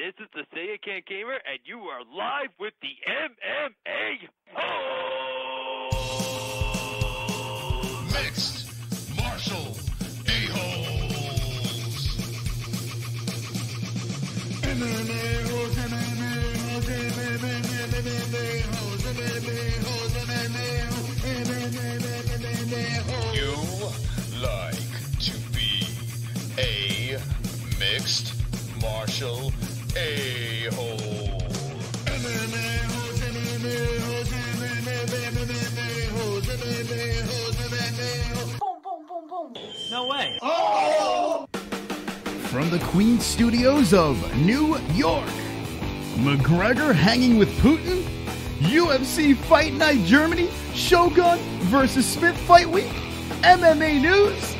This is the Say It Can't Gamer, and you are live with the MMA-Holes! Mixed Martial A-Holes! MMA-Holes, MMA-Holes, MMA-Holes, MMA-Holes, MMA-Holes. You like to be a mixed martial A-hole. MMA-Holes, MMA-Holes, MMA-Holes, MMA-Holes, MMA-Holes. Boom, boom, boom, boom. No way. Oh! From the Queen Studios of New York, McGregor hanging with Putin, UFC Fight Night Germany, Shogun versus Smith Fight Week, MMA news,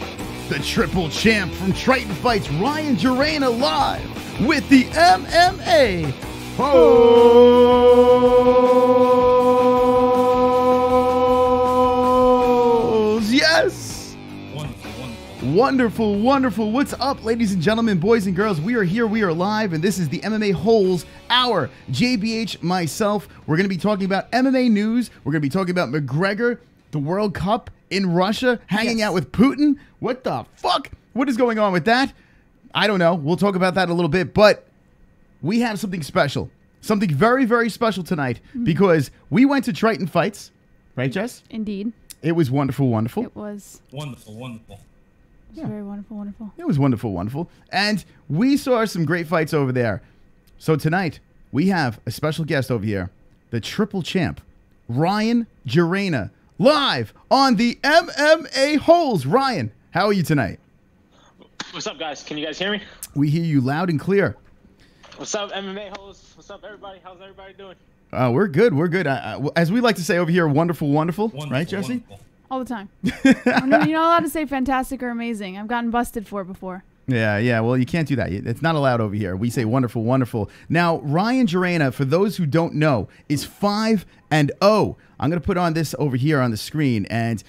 the triple champ from Triton Fights, Ryan Gerena, live with the MMA-Holes. Yes. Wonderful, wonderful. What's up, ladies and gentlemen, boys and girls? We are here, we are live, and this is the MMA-Holes Hour. JBH, myself, we're going to be talking about MMA news. We're going to be talking about McGregor, the World Cup in Russia, hanging out with Putin. What the fuck? What is going on with that? I don't know. We'll talk about that in a little bit, but we have something special. Something very, very special tonight because we went to Triton Fights. Right, Jess? Indeed. It was wonderful, wonderful. It was. Wonderful, wonderful. It was very wonderful, wonderful. It was wonderful, wonderful. And we saw some great fights over there. So tonight, we have a special guest over here, the triple champ, Ryan Gerena, live on the MMA-Holes. Ryan, how are you tonight? What's up, guys? Can you guys hear me? We hear you loud and clear. What's up, MMA-Holes? What's up, everybody? How's everybody doing? We're good. We're good. As we like to say over here, wonderful, wonderful. Right, Jessie? Wonderful. All the time. You're not allowed to say fantastic or amazing. I've gotten busted for it before. Yeah. Well, you can't do that. It's not allowed over here. We say wonderful, wonderful. Now, Ryan Gerena, for those who don't know, is 5-0. I'm going to put on this over here on the screen, and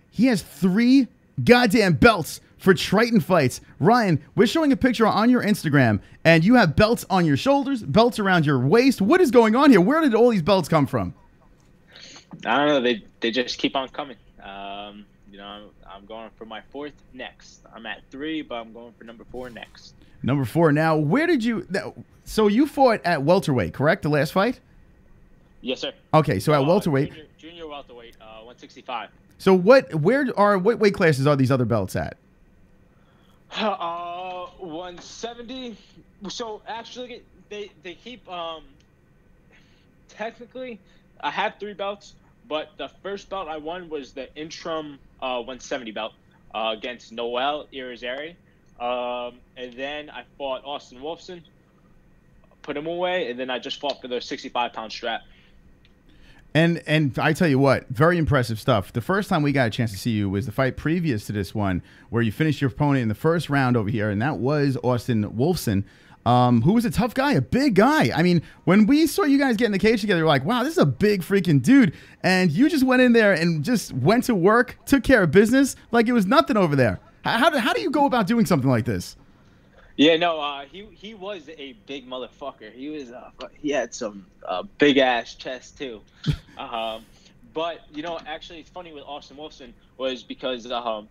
he has 3 goddamn belts for Triton Fights. Ryan, we're showing a picture on your Instagram, and you have belts on your shoulders, belts around your waist. What is going on here? Where did all these belts come from? I don't know. They just keep on coming. You know, I'm going for my 4th next. I'm at 3, but I'm going for number 4 next. Number 4. Now, where did you... So you fought at welterweight, correct? The last fight? Yes, sir. Okay, so at welterweight... Junior welterweight, 165. So what weight classes are these other belts at? 170. So actually, they keep technically, I have 3 belts, but the first belt I won was the interim 170 belt against Noel Irizarry, and then I fought Austin Wolfson, put him away, and then I just fought for the 65-pound strap. And I tell you what, very impressive stuff. The first time we got a chance to see you was the fight previous to this one, where you finished your opponent in the first round over here, and that was Austin Wolfson, who was a tough guy, a big guy. I mean, when we saw you guys get in the cage together, we were like, wow, this is a big freaking dude. And you just went in there and just went to work, took care of business like it was nothing over there. How do you go about doing something like this? Yeah, no, he was a big motherfucker. He had some big ass chest too. But you know, actually, it's funny with Austin Wolfson was because I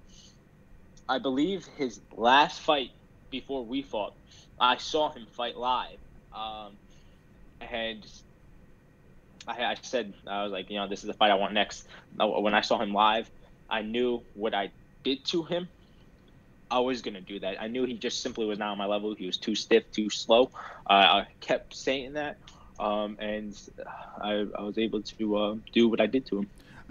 believe his last fight before we fought, I saw him fight live, and I said, I was like, you know, this is the fight I want next. When I saw him live, I knew what I did to him. I was going to do that. I knew he just simply was not on my level. He was too stiff, too slow. I kept saying that, and I was able to do what I did to him.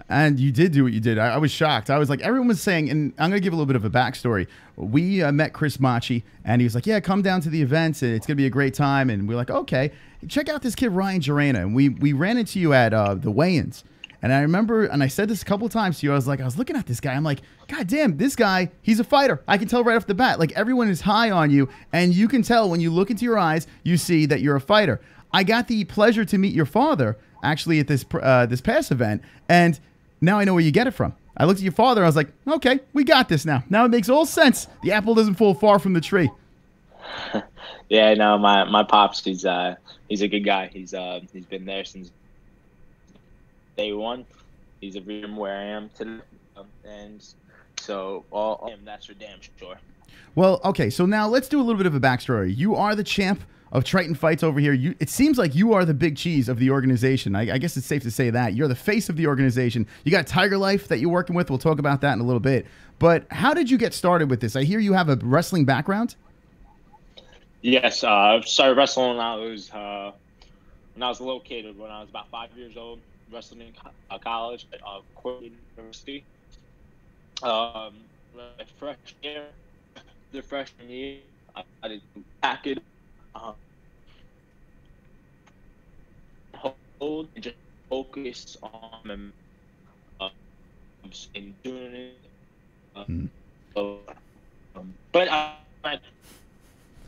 And you did do what you did. I was shocked. I was like, everyone was saying, and I'm going to give a little bit of a backstory. We met Chris Machi, and he was like, yeah, come down to the event. It's going to be a great time. And we were like, okay, check out this kid, Ryan Gerena. And we ran into you at the weigh-ins. And I remember, and I said this a couple of times to you, I was looking at this guy. I'm like, God damn, this guy, he's a fighter. I can tell right off the bat. Like, everyone is high on you, and you can tell when you look into your eyes, you see that you're a fighter. I got the pleasure to meet your father, actually, at this past event, and now I know where you get it from. I looked at your father, I was like, okay, we got this now. Now it makes all sense. The apple doesn't fall far from the tree. Yeah, no, my pops, he's a good guy. He's been there since day one. He's a reason where I am today, and so all him, that's for damn sure. Well, okay, so now let's do a little bit of a backstory. You are the champ of Triton Fights over here. It seems like you are the big cheese of the organization. I guess it's safe to say that. You're the face of the organization. You got Tiger Life that you're working with. We'll talk about that in a little bit. But how did you get started with this? I hear you have a wrestling background. Yes, I started wrestling when I was located when I was about 5 years old. Wrestling in college at Cortland University. My freshman year, I did pack it, hold, and just focus on in doing it. But I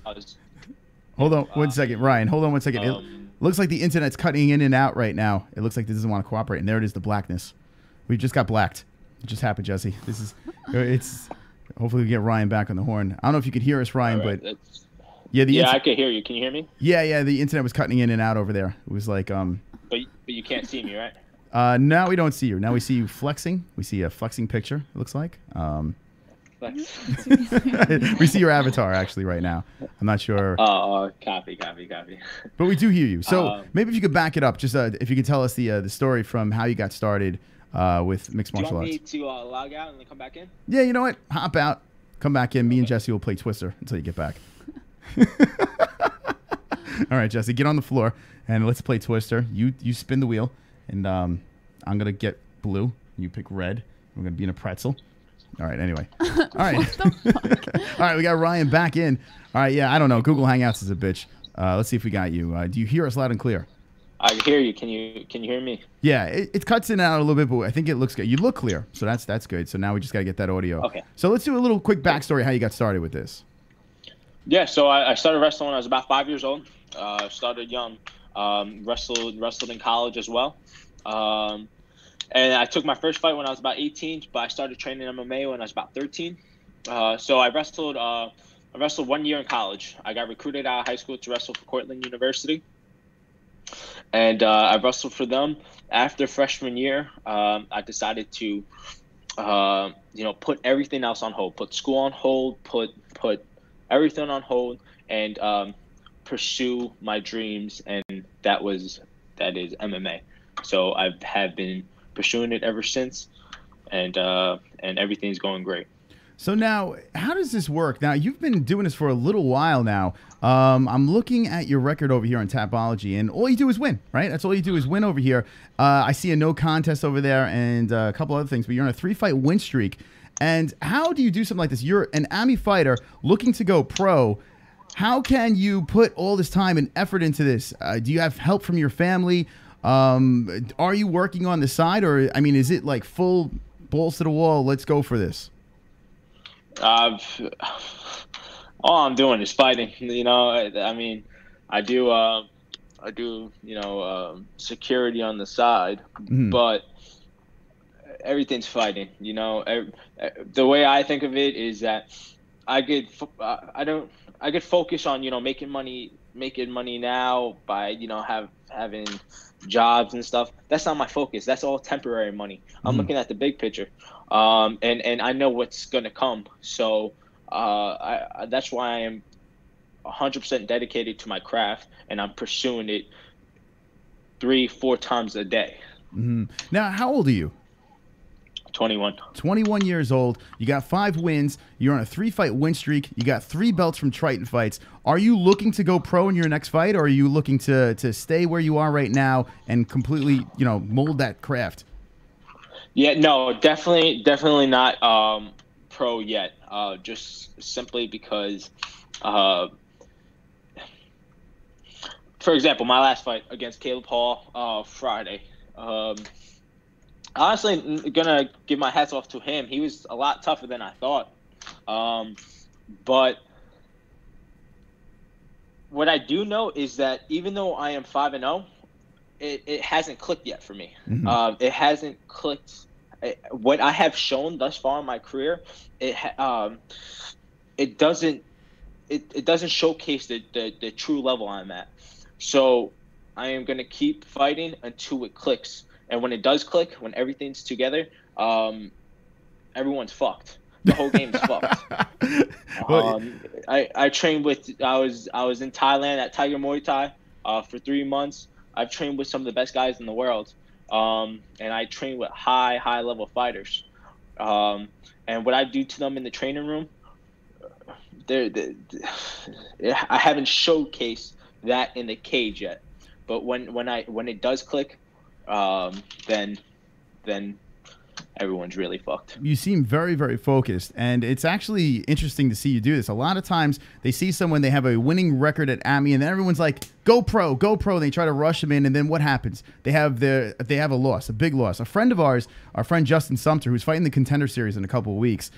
was. Hold on 1 second, Ryan. Hold on 1 second. It looks like the internet's cutting in and out right now. It looks like this doesn't want to cooperate, and there it is, the blackness. We just got blacked. It just happened, Jesse. It's. Hopefully we get Ryan back on the horn. I don't know if you could hear us, Ryan, Right, but yeah, I can hear you. Can you hear me? Yeah, the internet was cutting in and out over there. It was like But you can't see me, right? now we don't see you. Now we see you flexing. We see a flexing picture, it looks like. We see your avatar actually right now. I'm not sure. Copy. But we do hear you. So maybe if you could back it up, just if you could tell us the story from how you got started with mixed martial arts. Do you want me to log out and then come back in? Yeah, you know what? Hop out, come back in. Me and Jesse will play Twister until you get back. All right, Jesse, get on the floor and let's play Twister. You spin the wheel, and I'm gonna get blue. You pick red. We're gonna be in a pretzel. All right. Anyway. All right. All right. We got Ryan back in. All right. Yeah. I don't know. Google Hangouts is a bitch. Let's see if we got you. Do you hear us loud and clear? I hear you. Can you hear me? Yeah. It cuts in and out a little bit, but I think it looks good. You look clear, so that's good. So now we just gotta get that audio. Okay. So let's do a little quick backstory how you got started with this. Yeah. So I started wrestling when I was about 5 years old. Started young. Wrestled in college as well. And I took my first fight when I was about 18, but I started training MMA when I was about 13. So I wrestled 1 year in college. I got recruited out of high school to wrestle for Cortland University. And I wrestled for them. After freshman year, I decided to, put everything else on hold, put school on hold, put everything on hold, and pursue my dreams. And that is MMA. So I have been pursuing it ever since, and everything's going great. So now, how does this work? Now, you've been doing this for a little while now. I'm looking at your record over here on Tapology, and all you do is win, right? That's all you do is win over here. I see a no contest over there and a couple other things, but you're on a 3-fight win streak. And how do you do something like this? You're an AMI fighter looking to go pro. How can you put all this time and effort into this? Do you have help from your family? Are you working on the side, or I mean, is it like full balls to the wall? Let's go for this. All I'm doing is fighting. I mean, I do security on the side, but everything's fighting. The way I think of it is that I get focus on making money now by having jobs and stuff. That's not my focus. That's all temporary money. I'm looking at the big picture, and I know what's gonna come. So that's why I am 100% dedicated to my craft, and I'm pursuing it 3-4 times a day. Now, how old are you? 21. 21 years old. You got 5 wins. You're on a 3-fight win streak. You got 3 belts from Triton Fights. Are you looking to go pro in your next fight, or are you looking to stay where you are right now and completely, mold that craft? Yeah, no, definitely not pro yet. Just simply because, for example, my last fight against Caleb Hall Friday. Honestly, gonna give my hats off to him. He was a lot tougher than I thought. But what I do know is that even though I am 5-0, it hasn't clicked yet for me. It hasn't clicked. What I have shown thus far in my career, it it doesn't showcase the true level I'm at. So I am gonna keep fighting until it clicks. And when it does click, when everything's together, everyone's fucked. The whole game's fucked. I trained with I was in Thailand at Tiger Muay Thai for 3 months. I've trained with some of the best guys in the world, and I train with high level fighters. And what I do to them in the training room, I haven't showcased that in the cage yet. But when it does click, then everyone's really fucked. You seem very, very focused, and it's actually interesting to see you do this. A lot of times they see someone, they have a winning record at AMI, and then everyone's like, go pro, go pro. And they try to rush them in, and then what happens? They have a loss, a big loss. A friend of ours, our friend Justin Sumter, who's fighting the Contender Series in a couple of weeks,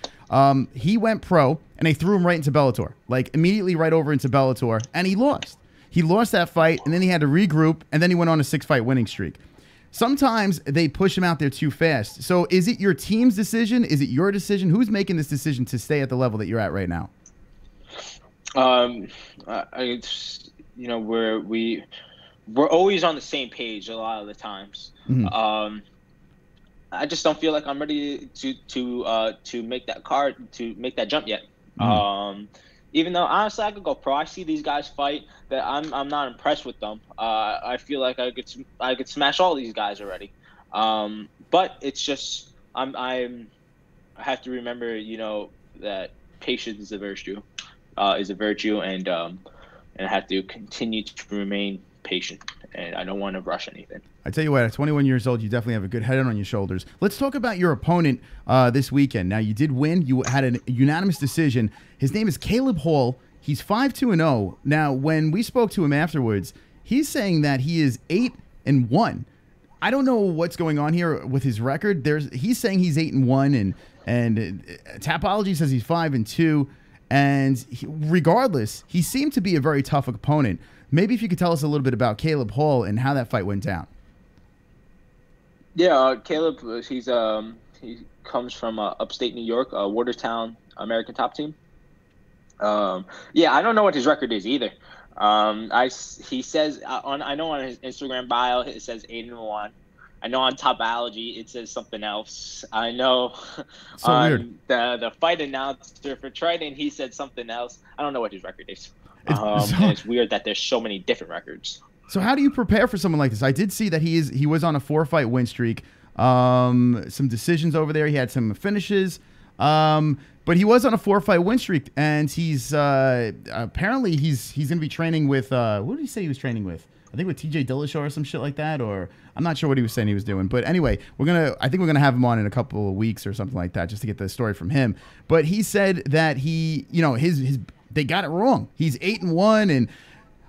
he went pro, and they threw him right into Bellator, like immediately right over into Bellator, and he lost. He lost that fight, and then he had to regroup, and then he went on a 6-fight winning streak. Sometimes they push him out there too fast. So is it your team's decision? Is it your decision? Who's making this decision to stay at the level that you're at right now? We're always on the same page a lot of the times. Mm-hmm. I just don't feel like I'm ready to make that jump yet. Mm-hmm. Even though honestly I could go pro, I see these guys fight that I'm not impressed with them. I feel like I could smash all these guys already. But it's just I have to remember, that patience is a virtue, and I have to continue to remain patient, and I don't want to rush anything. I tell you what, at 21 years old, you definitely have a good head on your shoulders. Let's talk about your opponent this weekend. Now, you did win. You had a unanimous decision. His name is Caleb Hall. He's 5-2-0. Now, when we spoke to him afterwards, he's saying that he is 8-1. I don't know what's going on here with his record. He's saying he's 8-1, and Tapology says he's 5-2. And regardless, he seemed to be a very tough opponent. Maybe if you could tell us a little bit about Caleb Hall and how that fight went down. Yeah, Caleb, he comes from upstate New York, Watertown American Top Team. Yeah, I don't know what his record is either. He says I know on his Instagram bio it says 8-1. I know on Topology it says something else. I know on the fight announcer for Triton he said something else. I don't know what his record is. And it's weird that there's so many different records. So how do you prepare for someone like this? I did see that he was on a 4-fight win streak. Some decisions over there. He had some finishes. But he was on a 4-fight win streak, and he's apparently he's going to be training with what did he say he was training with? I think with TJ Dillashaw or some shit like that, or I'm not sure what he was saying he was doing. But anyway, I think we're gonna have him on in a couple of weeks or something like that, just to get the story from him. But he said that they got it wrong. He's 8-1, and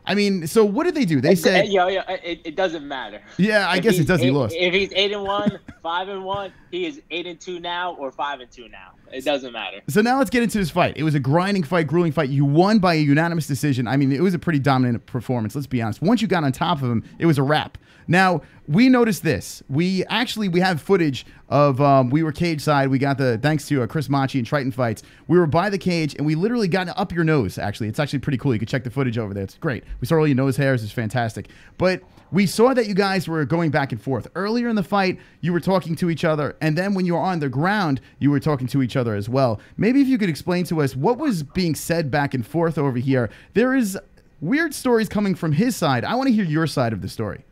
I mean, so what did they do? They said, it doesn't matter. Yeah, I guess it does. He lost. If he's 8-1, 5-1, he is 8-2 now or 5-2 now. It doesn't matter. So now let's get into this fight. It was a grinding fight, grueling fight. You won by a unanimous decision. I mean, it was a pretty dominant performance. Let's be honest. Once you got on top of him, it was a wrap. Now, we noticed this. We have footage of, we were cage side. We got thanks to Chris Machi and Triton Fights. We were by the cage, and we literally got up your nose, actually. It's actually pretty cool. You can check the footage over there. It's great. We saw all your nose hairs. It's fantastic. But we saw that you guys were going back and forth. Earlier in the fight, you were talking to each other, and then when you were on the ground, you were talking to each other as well. Maybe if you could explain to us what was being said back and forth over here. There is weird stories coming from his side. I want to hear your side of the story.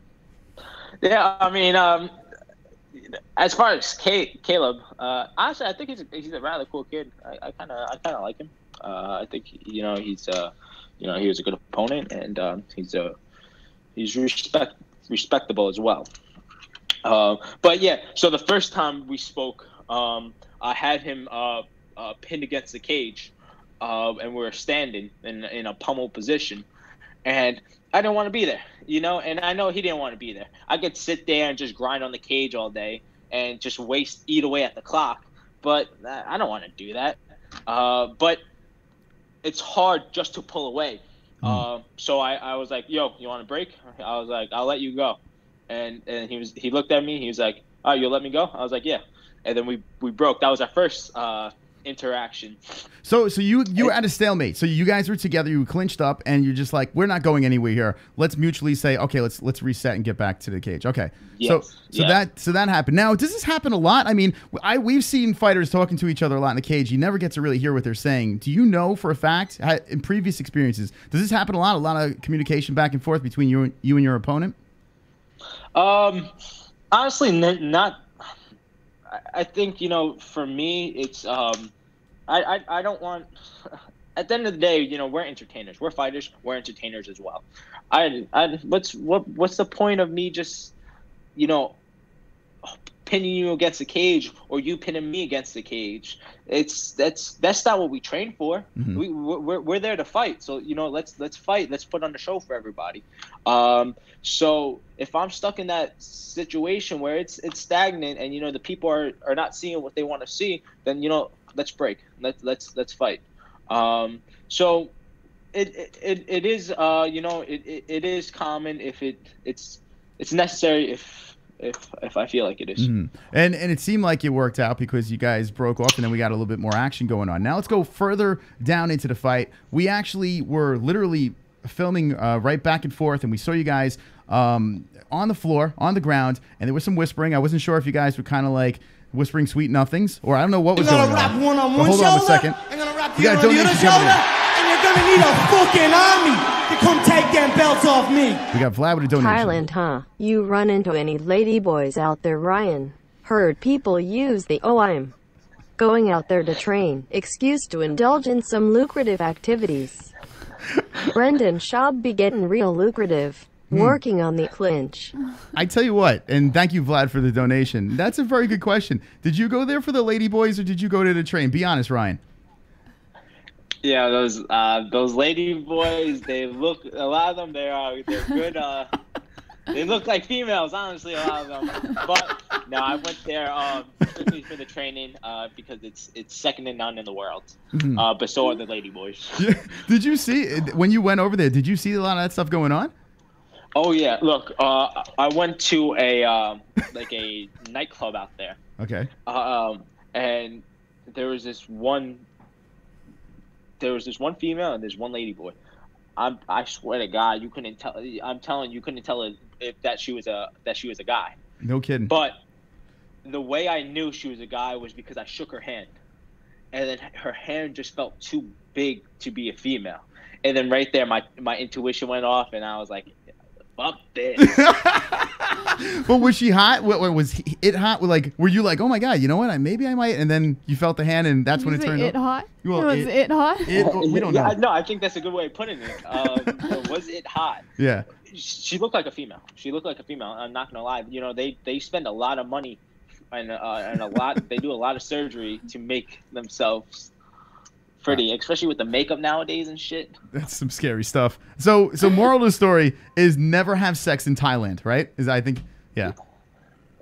Yeah, I mean, as far as Caleb, honestly, I think he's a rather cool kid. I kind of like him. I think he was a good opponent, and he's respectable as well. But yeah, so the first time we spoke, I had him pinned against the cage, and we were standing in a pummel position, and I didn't want to be there, and I know he didn't want to be there. I could sit there and just grind on the cage all day and just eat away at the clock, but I don't want to do that. But it's hard just to pull away. So I was like, yo, you want a break? I was like, I'll let you go. And he looked at me. He was like, oh, you'll let me go? I was like, yeah. And then we broke. That was our first interaction. So you were at a stalemate. So you guys were together, you clinched up, and you're just like, we're not going anywhere here. Let's mutually say, okay, let's reset and get back to the cage. Okay. Yes. So that happened. Now, does this happen a lot? I mean, we've seen fighters talking to each other a lot in the cage. You never get to really hear what they're saying. Do you know for a fact, in previous experiences, does this happen a lot? A lot of communication back and forth between you and your opponent? Honestly, not. I think, you know, for me, it's I don't want. At the end of the day, you know, we're entertainers. We're fighters. We're entertainers as well. What's the point of me just, you know, pinning you against the cage or you pinning me against the cage? That's not what we train for. We're there to fight. So, you know, let's fight. Let's put on the show for everybody. So if I'm stuck in that situation where it's stagnant and, you know, the people are not seeing what they want to see, then, you know, let's break. Let's fight. So it is you know, it is common if it's necessary if I feel like it is. And it seemed like it worked out because you guys broke off and then we got a little bit more action going on. Now let's go further down into the fight. We actually were literally filming right back and forth, and we saw you guys on the floor, on the ground, and there was some whispering. I wasn't sure if you guys were kind of like whispering sweet nothings, or I don't know what was going on. Rap one on but one hold shoulder, on a second. I'm gonna rap We the got other on the other donations coming shoulder, in. and you're gonna need a fucking army to come take them belts off me. We got Vlad with a donation. Thailand, huh? You run into any ladyboys out there, Ryan? Heard people use the I'm going out there to train excuse to indulge in some lucrative activities. Brendan Schaub be getting real lucrative. Working on the clinch. I tell you what, and thank you, Vlad, for the donation. That's a very good question. Did you go there for the Ladyboys or did you go to the train? Be honest, Ryan. Yeah, those lady boys, they look, a lot of them, they're good. They look like females, honestly, a lot of them. But no, I went there strictly for the training because it's second to none in the world. But so are the lady boys. Yeah. Did you see, when you went over there, did you see a lot of that stuff going on? Oh yeah, look, I went to a like a nightclub out there. Okay. And there was this one female and there's one lady boy. I swear to God, you couldn't tell. I'm telling you, couldn't tell if that she was a guy. No kidding. But the way I knew she was a guy was because I shook her hand, and then her hand just felt too big to be a female. And then right there, my intuition went off, and I was like, fuck this. But was she hot? Was it hot? Like, were you like, oh my God, you know what? Maybe I might. And then you felt the hand, and that's when it turned. It hot? Well, was it hot? We don't know. No, I think that's a good way of putting it. Was it hot? Yeah. She looked like a female. I'm not gonna lie. You know, they spend a lot of money and a lot. They do a lot of surgery to make themselves pretty, especially with the makeup nowadays and shit. That's some scary stuff. So moral of the story is never have sex in Thailand, right? I think, yeah.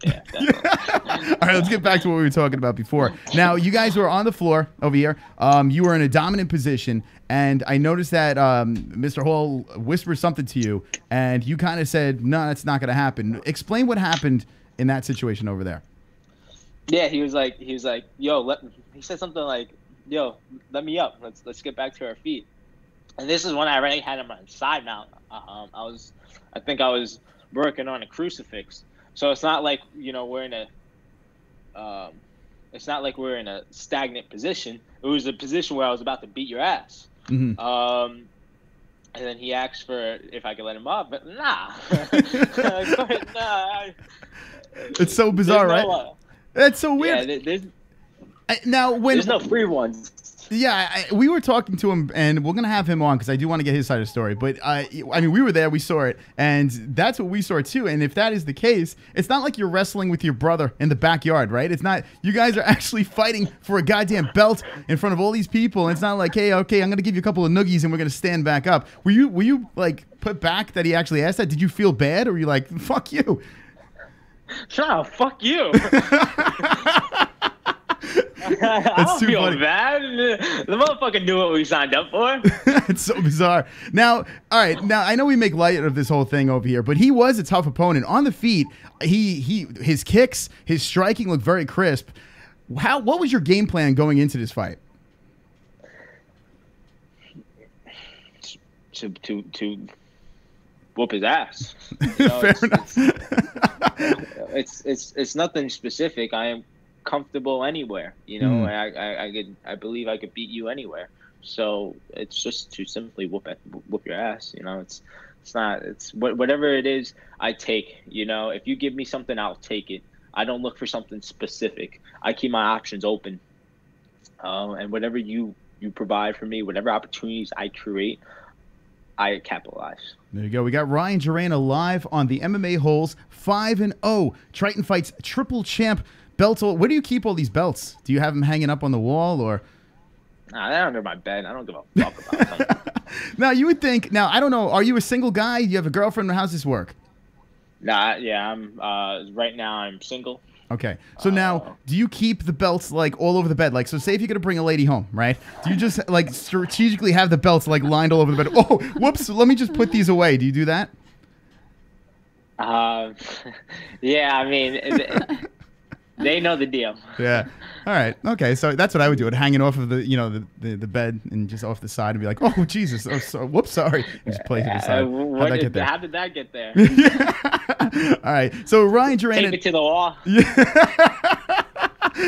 Yeah. All right, let's get back to what we were talking about before. Now, you guys were on the floor over here. You were in a dominant position, and I noticed that Mr. Hall whispered something to you, and you kind of said, no, that's not going to happen. Explain what happened in that situation over there. Yeah, he was like, yo, he said something like, yo, let me up. Let's get back to our feet. And this is when I already had him on side mount. I think I was working on a crucifix. So it's not like, you know, it's not like we're in a stagnant position. It was a position where I was about to beat your ass. And then he asked for if I could let him up, but nah. It's so bizarre, right? That's so weird. Yeah, there's no free ones. Yeah, we were talking to him, and we're going to have him on because I do want to get his side of the story. But, I mean, we were there. We saw it, and that's what we saw, too. And if that is the case, it's not like you're wrestling with your brother in the backyard, right? It's not. You guys are actually fighting for a goddamn belt in front of all these people. And it's not like, hey, okay, I'm going to give you a couple of noogies, and we're going to stand back up. Were you, like, put back that he actually asked that? Did you feel bad, or were you like, fuck you? Shut up, fuck you. I don't feel funny. bad. The motherfucker knew what we signed up for. It's so bizarre. Now, all right. Now I know we make light of this whole thing over here, but he was a tough opponent on the feet. His kicks, his striking looked very crisp. What was your game plan going into this fight? To whoop his ass. You know, Fair enough. It's nothing specific. I am comfortable anywhere. You know, I believe I could beat you anywhere. So it's just to simply whoop your ass. You know, it's whatever it is, I take. You know, if you give me something, I'll take it. I don't look for something specific. I keep my options open. And whatever you provide for me, whatever opportunities I create, I capitalize. There you go. We got Ryan Gerena live on the MMA-Holes 5-0. Triton Fights triple champ belt. Where do you keep all these belts? Do you have them hanging up on the wall or? Nah, they're under my bed. I don't give a fuck about them. Now, you would think, now, I don't know, are you a single guy? Do you have a girlfriend? How's this work? Nah, yeah, I'm, right now I'm single. Okay. So now, do you keep the belts, like, all over the bed? Like, so say if you're going to bring a lady home, right? Do you just, like, strategically have the belts, like, lined all over the bed? Oh, whoops, let me just put these away. Do you do that? Yeah, I mean, they know the deal. Yeah. All right. Okay. So that's what I would do. It hanging off of the, you know, the bed and just off the side and be like, oh Jesus, oh so, whoops, sorry. And just place it aside. How did that get there? All right. So Ryan Gerena. Take it to the wall.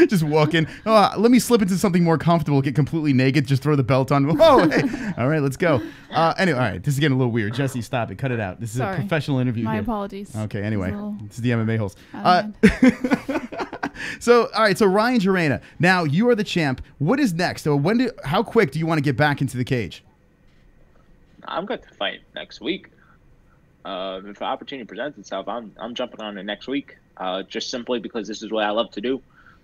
Just walk in. Oh, let me slip into something more comfortable. Get completely naked. Just throw the belt on. Oh, hey. All right. Let's go. Anyway. All right. This is getting a little weird. Jessie, stop it. Cut it out. This is a professional interview. My here. apologies. Okay. Anyway, this is the MMA-Holes. So, all right. So Ryan Gerena. Now you are the champ. What is next? So how quick do you want to get back into the cage? I'm going to fight next week. If an opportunity presents itself, I'm jumping on it next week. Just simply because this is what I love to do.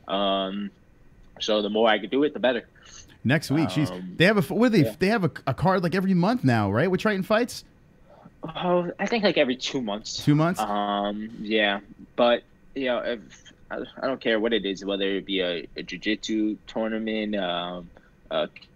So the more I could do it, the better. Next week, jeez. They have they have a card like every month now, right? With Triton Fights. Oh, I think like every 2 months. 2 months. Yeah, but you know, if I don't care what it is, whether it be a jiu-jitsu tournament, a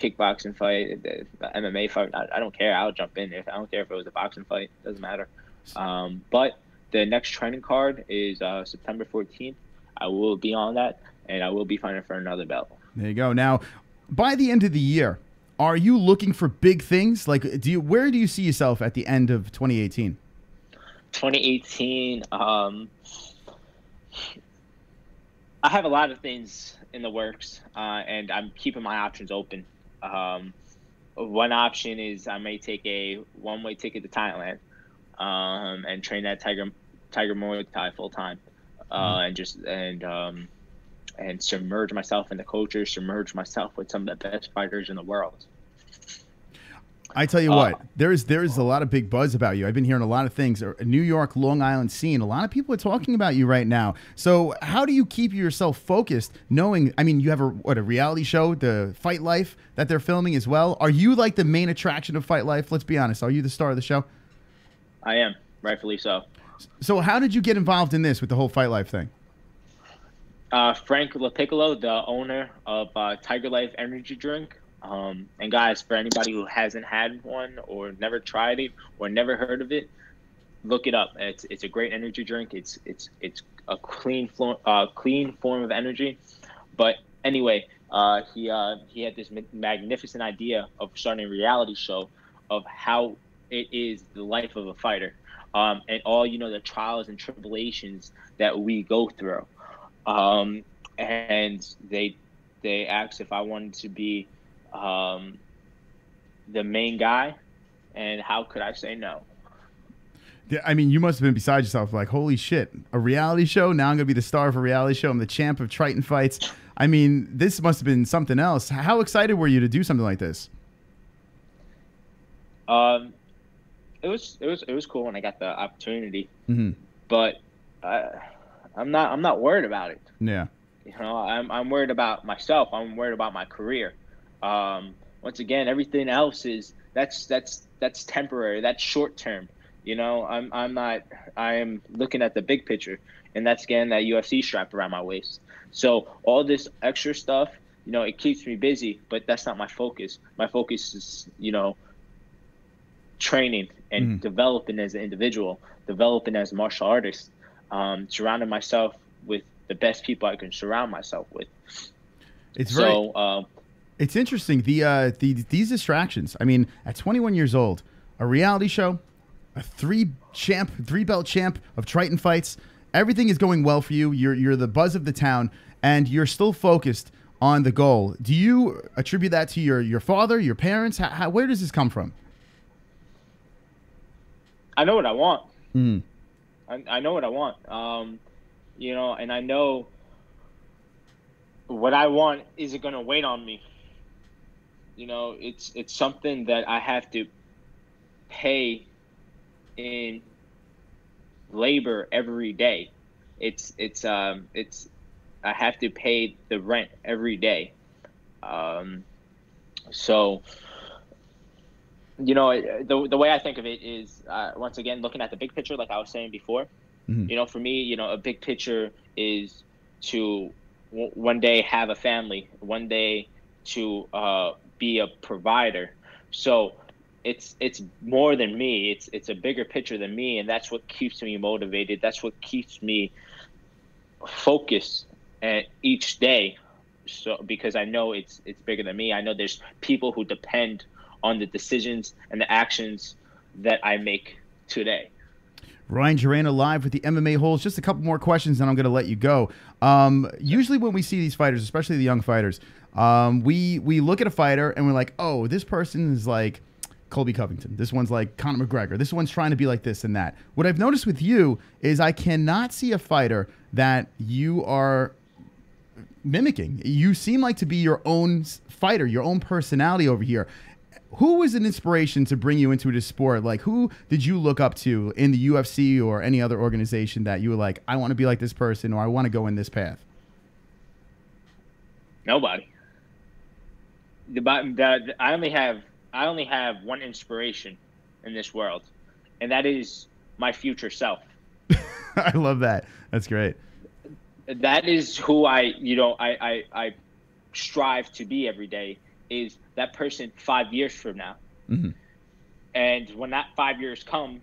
kickboxing fight, MMA fight. I don't care. I'll jump in. I don't care if it was a boxing fight. Doesn't matter. But the next training card is September 14th. I will be on that, and I will be fighting for another belt. There you go. Now, by the end of the year, are you looking for big things? Like, where do you see yourself at the end of 2018? 2018, I have a lot of things in the works, and I'm keeping my options open. One option is I may take a one-way ticket to Thailand and train that Tiger Muay Thai full time. And submerge myself in the culture, submerge myself with some of the best fighters in the world. I tell you what, there is a lot of big buzz about you. I've been hearing a lot of things. New York, Long Island scene. A lot of people are talking about you right now. So how do you keep yourself focused, knowing? I mean, you have a reality show, the Fight Life, that they're filming as well. Are you like the main attraction of Fight Life? Let's be honest. Are you the star of the show? I am, rightfully so. So how did you get involved in this with the whole Fight Life thing? Frank LaPiccolo, the owner of Tiger Life Energy Drink. And guys, for anybody who hasn't had one or never tried it or never heard of it, look it up. It's a great energy drink. It's a clean form of energy. But anyway, he had this magnificent idea of starting a reality show of how it is the life of a fighter, and all the trials and tribulations that we go through. And they asked if I wanted to be the main guy, and how could I say no? Yeah, I mean, you must have been beside yourself, like, holy shit, a reality show? Now I'm going to be the star of a reality show. I'm the champ of Triton Fights. I mean, this must have been something else. How excited were you to do something like this? It was cool when I got the opportunity, but I'm not worried about it. Yeah. I'm worried about myself. I'm worried about my career. Once again, everything else that's temporary. That's short term. I am looking at the big picture, and that's getting that UFC strap around my waist. So all this extra stuff, it keeps me busy, but that's not my focus. My focus is, training and developing as an individual, developing as a martial artist, surrounding myself with the best people I can surround myself with. It's it's interesting. These distractions. I mean, at 21 years old, a reality show, a three-belt champ of Triton fights. Everything is going well for you. You're the buzz of the town, and you're still focused on the goal. Do you attribute that to your father, your parents? Where does this come from? I know what I want. I know what I want. You know, and I know what I want isn't going to wait on me. You know, it's something that I have to pay in labor every day. I have to pay the rent every day. So, you know, the way I think of it is, once again, looking at the big picture, like I was saying before. You know, for me, you know, a big picture is to one day have a family, one day to be a provider. So it's more than me. It's a bigger picture than me, and that's what keeps me motivated. That's what keeps me focused each day. So because I know it's bigger than me. I know there's people who depend on the decisions and the actions that I make today. Ryan Gerena live with the MMA-Holes. Just a couple more questions, and I'm going to let you go. Usually when we see these fighters, especially the young fighters, we look at a fighter and we're like, oh, this person is like Colby Covington. This one's like Conor McGregor. This one's trying to be like this and that. What I've noticed with you is I cannot see a fighter that you are mimicking. You seem like to be your own fighter, your own personality over here. Who was an inspiration to bring you into this sport? Like, who did you look up to in the UFC or any other organization that you were like, I want to be like this person, or I want to go in this path? Nobody. I only have one inspiration in this world, and that is my future self. I love that. That's great. That is who I strive to be every day. Is that person 5 years from now. And when that 5 years comes,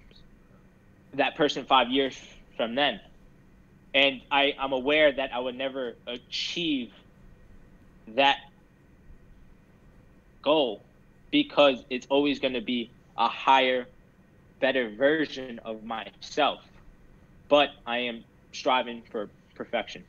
that person 5 years from then. And I'm aware that I would never achieve that goal because it's always going to be a higher, better version of myself. But I am striving for perfection.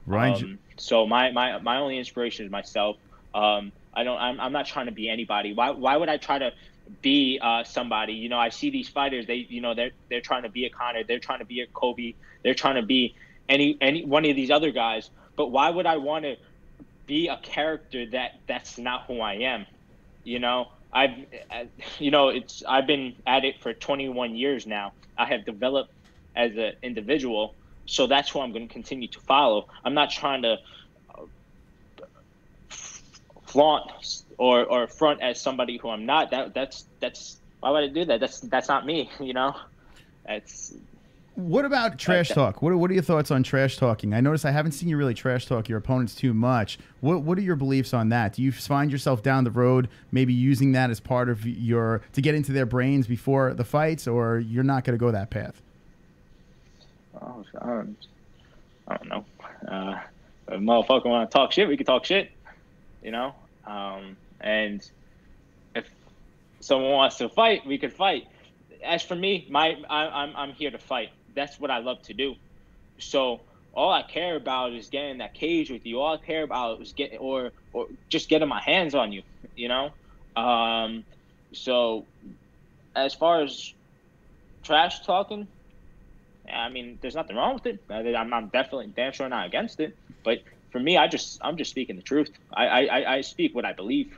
Right. So my only inspiration is myself. I'm not trying to be anybody. Why would I try to be somebody? You know, I see these fighters, they're trying to be a Conor, they're trying to be a Kobe, they're trying to be any one of these other guys. But why would I want to be a character that's not who I am? You know, I've been at it for 21 years now. I have developed as an individual, so that's who I'm going to continue to follow. I'm not trying to flaunt or front as somebody who I'm not. That's why would I do that? That's not me, you know. What about trash talk? What are your thoughts on trash talking? I notice I haven't seen you really trash talk your opponents too much. What are your beliefs on that? Do you find yourself down the road maybe using that as part of to get into their brains before the fights, or you're not going to go that path? Oh, I don't know. If a motherfucker want to talk shit, we can talk shit. You know, and if someone wants to fight, we could fight. As for me, I'm here to fight. That's what I love to do. So all I care about is getting in that cage with you. All I care about is or just getting my hands on you. You know, so as far as trash talking, I mean, there's nothing wrong with it. I'm definitely damn sure not against it, but. For me, I'm just speaking the truth. I speak what I believe.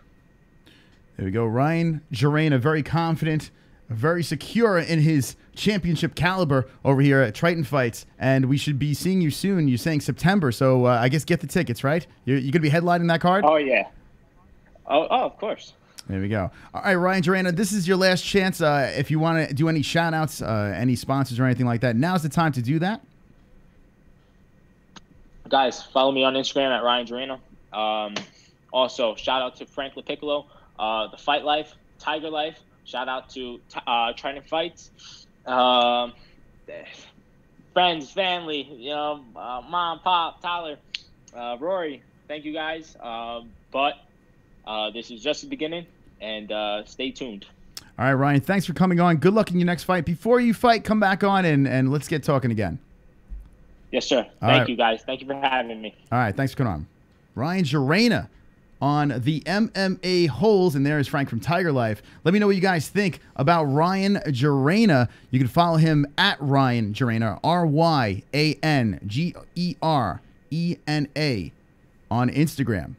There we go. Ryan Gerena, very confident, very secure in his championship caliber over here at Triton Fights. And we should be seeing you soon. You're saying September, so I guess get the tickets, right? You're going to be headlining that card? Oh, yeah. Oh, of course. There we go. All right, Ryan Gerena, this is your last chance. If you want to do any shout-outs, any sponsors or anything like that, now's the time to do that. Guys, follow me on Instagram at Ryan Gerena. Also, shout out to Frank LaPiccolo, The Fight Life, Tiger Life. Shout out to Triton Fights. friends, family, mom, pop, Tyler, Rory. Thank you guys. But this is just the beginning, and stay tuned. All right, Ryan, thanks for coming on. Good luck in your next fight. Before you fight, come back on and let's get talking again. Yes, sir. Thank you, guys. Thank you for having me. All right, thanks for coming on. Ryan Gerena on the MMA-Holes, and there is Frank from Tiger Life. Let me know what you guys think about Ryan Gerena. You can follow him at Ryan Gerena, RYANGERENA on Instagram.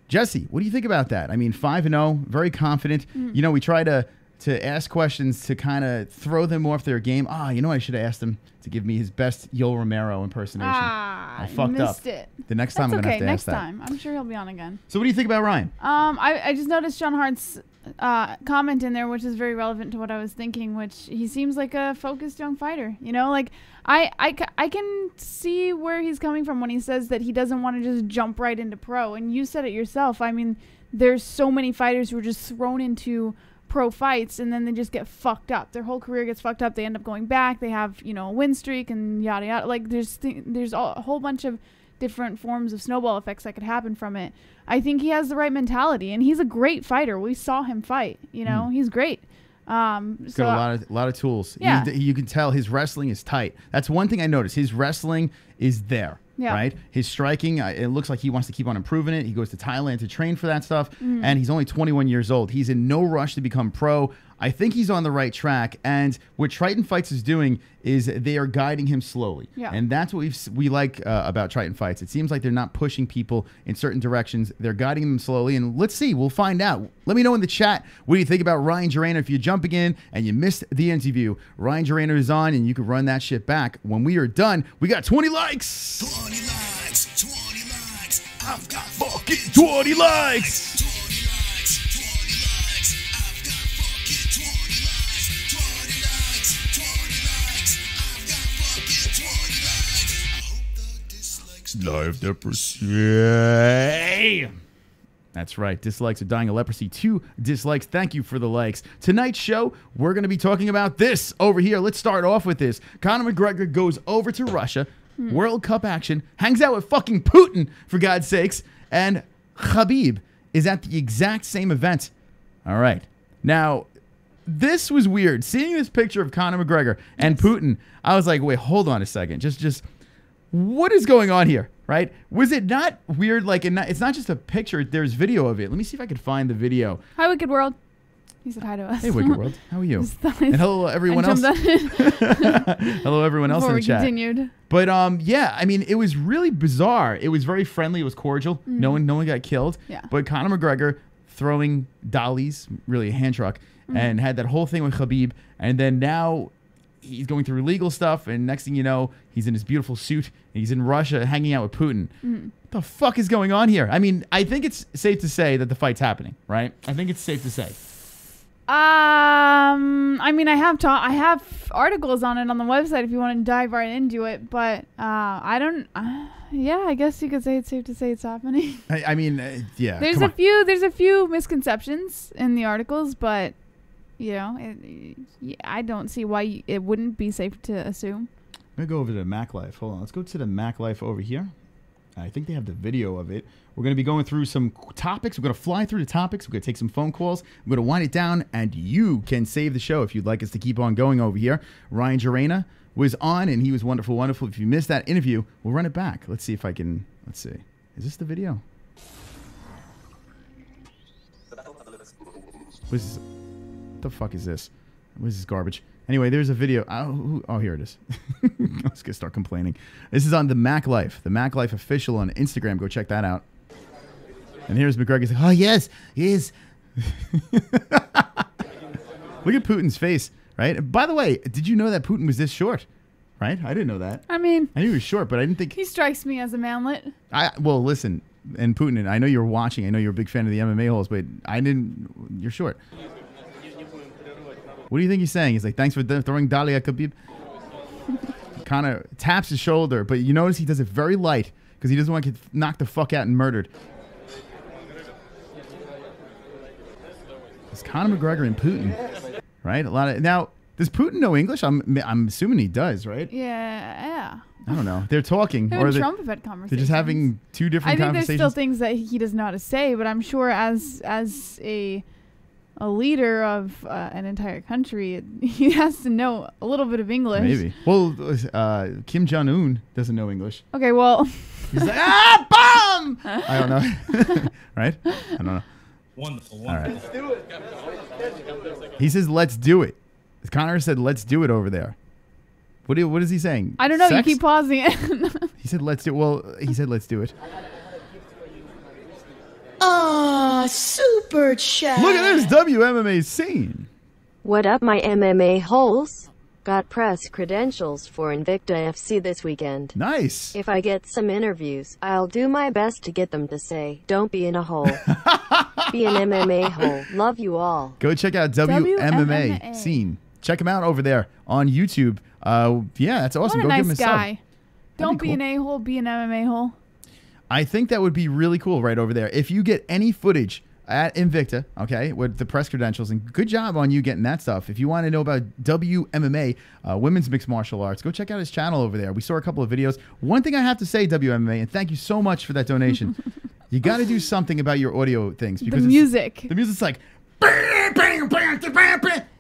Jessie, what do you think about that? I mean, 5-0, very confident. You know, we try to ask questions to kind of throw them off their game. You know, I should have asked him to give me his best Yoel Romero impersonation. I fucked up. It. The next time I'm going to have to ask that. Next time. I'm sure he'll be on again. So what do you think about Ryan? I just noticed Sean Hart's comment in there, which is very relevant to what I was thinking, which he seems like a focused young fighter. You know, like I can see where he's coming from when he says that he doesn't want to just jump right into pro. And you said it yourself. I mean, there's so many fighters who are just thrown into pro fights and then they just get fucked up. Their whole career gets fucked up. They end up going back. They have, a win streak and yada yada. Like there's a whole bunch of different forms of snowball effects that could happen from it. I think he has the right mentality and he's a great fighter. We saw him fight, he's great. He's got a lot of tools. Yeah. You can tell his wrestling is tight. That's one thing I noticed. His wrestling is there. Yeah. Right? His striking, it looks like he wants to keep on improving it. He goes to Thailand to train for that stuff, and he's only 21 years old. He's in no rush to become pro. I think he's on the right track, and what Triton Fights is doing is they are guiding him slowly. Yeah. And that's what we like about Triton Fights. It seems like they're not pushing people in certain directions. They're guiding them slowly, and let's see. We'll find out. Let me know in the chat what do you think about Ryan Gerena. If you're jumping in and you missed the interview, Ryan Gerena is on, and you can run that shit back. When we are done, we got 20 likes. 20 likes, 20 likes. I've got fucking 20 likes. 20 likes, 20 likes. I've got fucking 20 likes, 20 likes, 20 likes. I've got fucking 20 likes. I hope the dislikes Live leprosy. That's right. Dislikes are dying of leprosy. 2 dislikes. Thank you for the likes. Tonight's show, we're going to be talking about this over here. Let's start off with this. Conor McGregor goes over to Russia. World Cup action. Hangs out with fucking Putin, for God's sakes. And Khabib is at the exact same event. All right. Now, this was weird. Seeing this picture of Conor McGregor and Putin, I was like, wait, hold on a second. Just what is going on here, right? Was it not weird? Like, it's not just a picture. There's video of it. Let me see if I could find the video. Hi, Wicked World. He said hi to us. Hey, Wicked World. How are you? And hello, everyone else. Hello, everyone else in the chat. Continued. But, yeah, I mean, it was really bizarre. It was very friendly. It was cordial. No one got killed. Yeah. But Conor McGregor throwing dollies, really a hand truck, and had that whole thing with Khabib. And then now he's going through legal stuff, and next thing you know, he's in his beautiful suit, and he's in Russia hanging out with Putin. What the fuck is going on here? I mean, I think it's safe to say that the fight's happening, right? I think it's safe to say. I mean, I have articles on it on the website if you want to dive right into it, but I don't. Yeah, I guess you could say it's safe to say it's happening. I mean, yeah. There's a few misconceptions in the articles, but I don't see why it wouldn't be safe to assume. I'm gonna go over to Mac Life. Hold on, let's go to the Mac Life over here. I think they have the video of it. We're going to be going through some topics. We're going to fly through the topics. We're going to take some phone calls. We're going to wind it down, and you can save the show if you'd like us to keep on going over here. Ryan Gerena was on, and he was wonderful, wonderful. If you missed that interview, we'll run it back. Let's see if I can. Let's see. Is this the video? What the fuck is this? What is this garbage? Anyway, there's a video. Oh, here it is. Let's get start complaining. This is on the Mac Life. The Mac Life official on Instagram. Go check that out. And here's McGregor's like, oh, yes. Look at Putin's face, right? By the way, did you know that Putin was this short? Right? I didn't know that. I mean, I knew he was short, but I didn't think... He strikes me as a manlet. Well, listen, and Putin, I know you're watching. I know you're a big fan of the MMA-Holes, but I didn't... You're short. What do you think he's saying? He's like, thanks for throwing Dali at Khabib. Kind of taps his shoulder, but you notice he does it very light because he doesn't want to get knocked the fuck out and murdered. It's Conor McGregor and Putin, right? Now, Does Putin know English? I'm assuming he does, right? Yeah. I don't know. They're talking, Him or and they, Trump have had conversations. they're just having two different I think conversations. there's still things that he doesn't know how to say, but I'm sure as a leader of an entire country, he has to know a little bit of English. Maybe. Well, Kim Jong-un doesn't know English. Okay, well. He's like, bomb! I don't know. Right? I don't know. Wonderful. All right. He says, let's do it. Conor said, let's do it over there. What is he saying? I don't know. Sex? You keep pausing it. He said, let's do it. Well, he said, let's do it. Super chat. Look at this WMMA scene. What up, my MMA holes? Got press credentials for Invicta FC this weekend. Nice. If I get some interviews, I'll do my best to get them to say, don't be in a hole. Be an MMA hole. Love you all. Go check out WMMA scene. Check him out over there on YouTube. Yeah, that's awesome. What a Go nice give him a guy. sub. Don't be cool. an a-hole, be an MMA hole. I think that would be really cool right over there. If you get any footage at Invicta, okay, with the press credentials, and good job on you getting that stuff. If you want to know about WMMA, Women's Mixed Martial Arts, go check out his channel over there. We saw a couple of videos. One thing I have to say, WMMA, and thank you so much for that donation. You got to do something about your audio things. Because the music. The music's like,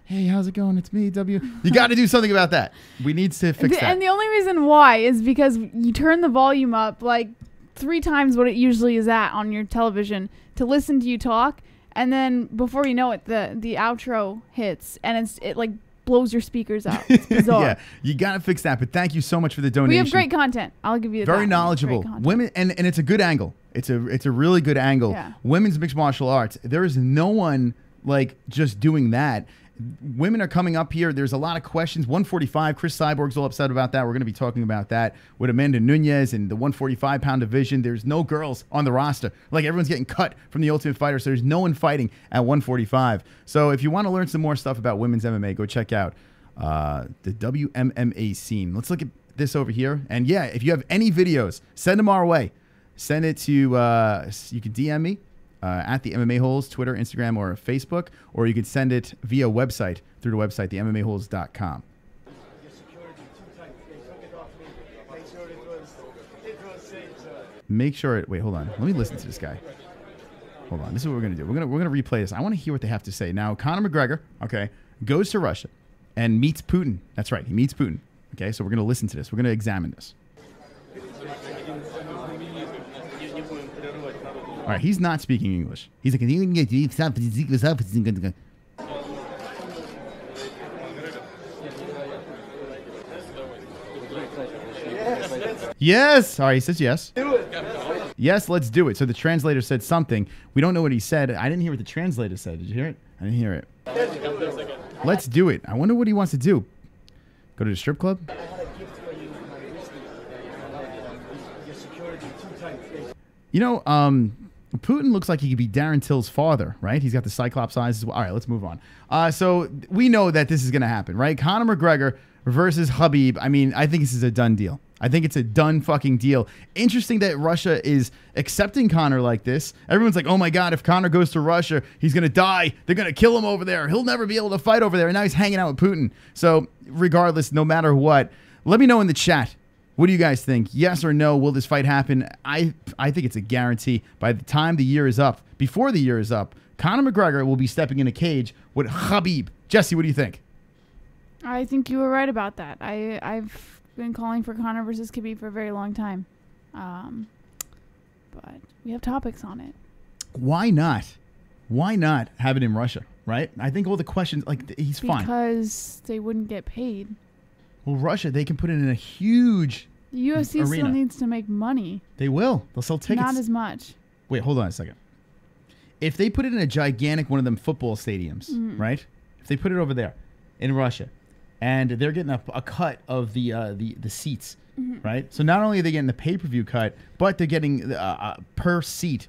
hey, how's it going? It's me, W. You got to do something about that. We need to fix that. And the only reason why is because you turn the volume up like 3 times what it usually is at on your television to listen to you talk, and then before you know it, the outro hits, and it like blows your speakers out. It's bizarre. Yeah, you got to fix that. But thank you so much for the donation. We have great content. I'll give you that. Very knowledgeable. Women, and it's a good angle. It's a really good angle. Yeah. Women's mixed martial arts. There is no one like just doing that. Women are coming up here. There's a lot of questions. 145. Chris Cyborg's all upset about that. We're going to be talking about that with Amanda Nunes and the 145-pound division. There's no girls on the roster. Like, everyone's getting cut from the Ultimate Fighter, so there's no one fighting at 145. So if you want to learn some more stuff about women's MMA, go check out the WMMA scene. Let's look at this over here. And yeah, if you have any videos, send them our way. Send it to, you can DM me. At the MMA Holes, Twitter, Instagram, or Facebook, or you could send it via website through the website, themmaholes.com. Make sure it. Wait, hold on. Let me listen to this guy. Hold on. This is what we're gonna do. We're gonna replay this. I want to hear what they have to say. Now, Conor McGregor, okay, goes to Russia and meets Putin. That's right. He meets Putin. Okay, so we're gonna listen to this. We're gonna examine this. All right, he's not speaking English. He's like, yes. All right, he says yes. Yes, let's do it. So the translator said something. We don't know what he said. I didn't hear what the translator said. Did you hear it? I didn't hear it. Let's do it. I wonder what he wants to do. Go to the strip club? You know, Putin looks like he could be Darren Till's father, right? He's got the Cyclops eyes as well. All right, let's move on. So we know that this is going to happen, right? Conor McGregor versus Khabib. I mean, I think this is a done deal. I think it's a done fucking deal. Interesting that Russia is accepting Conor like this. Everyone's like, oh my God, if Conor goes to Russia, he's going to die. They're going to kill him over there. He'll never be able to fight over there. And now he's hanging out with Putin. So regardless, no matter what, let me know in the chat. What do you guys think? Yes or no? Will this fight happen? I think it's a guarantee. By the time the year is up, before the year is up, Conor McGregor will be stepping in a cage with Khabib. Jessie, what do you think? I think you were right about that. I've been calling for Conor versus Khabib for a very long time. But we have topics on it. Why not? Why not have it in Russia, right? I think all the questions, like, he's fine. Because they wouldn't get paid. Well, Russia, they can put it in a huge The UFC arena. still needs to make money. They will. They'll sell tickets. Not as much. Wait, hold on a second. If they put it in a gigantic one of them football stadiums, right? If they put it over there in Russia, and they're getting a cut of the seats, right? So not only are they getting the pay-per-view cut, but they're getting per seat.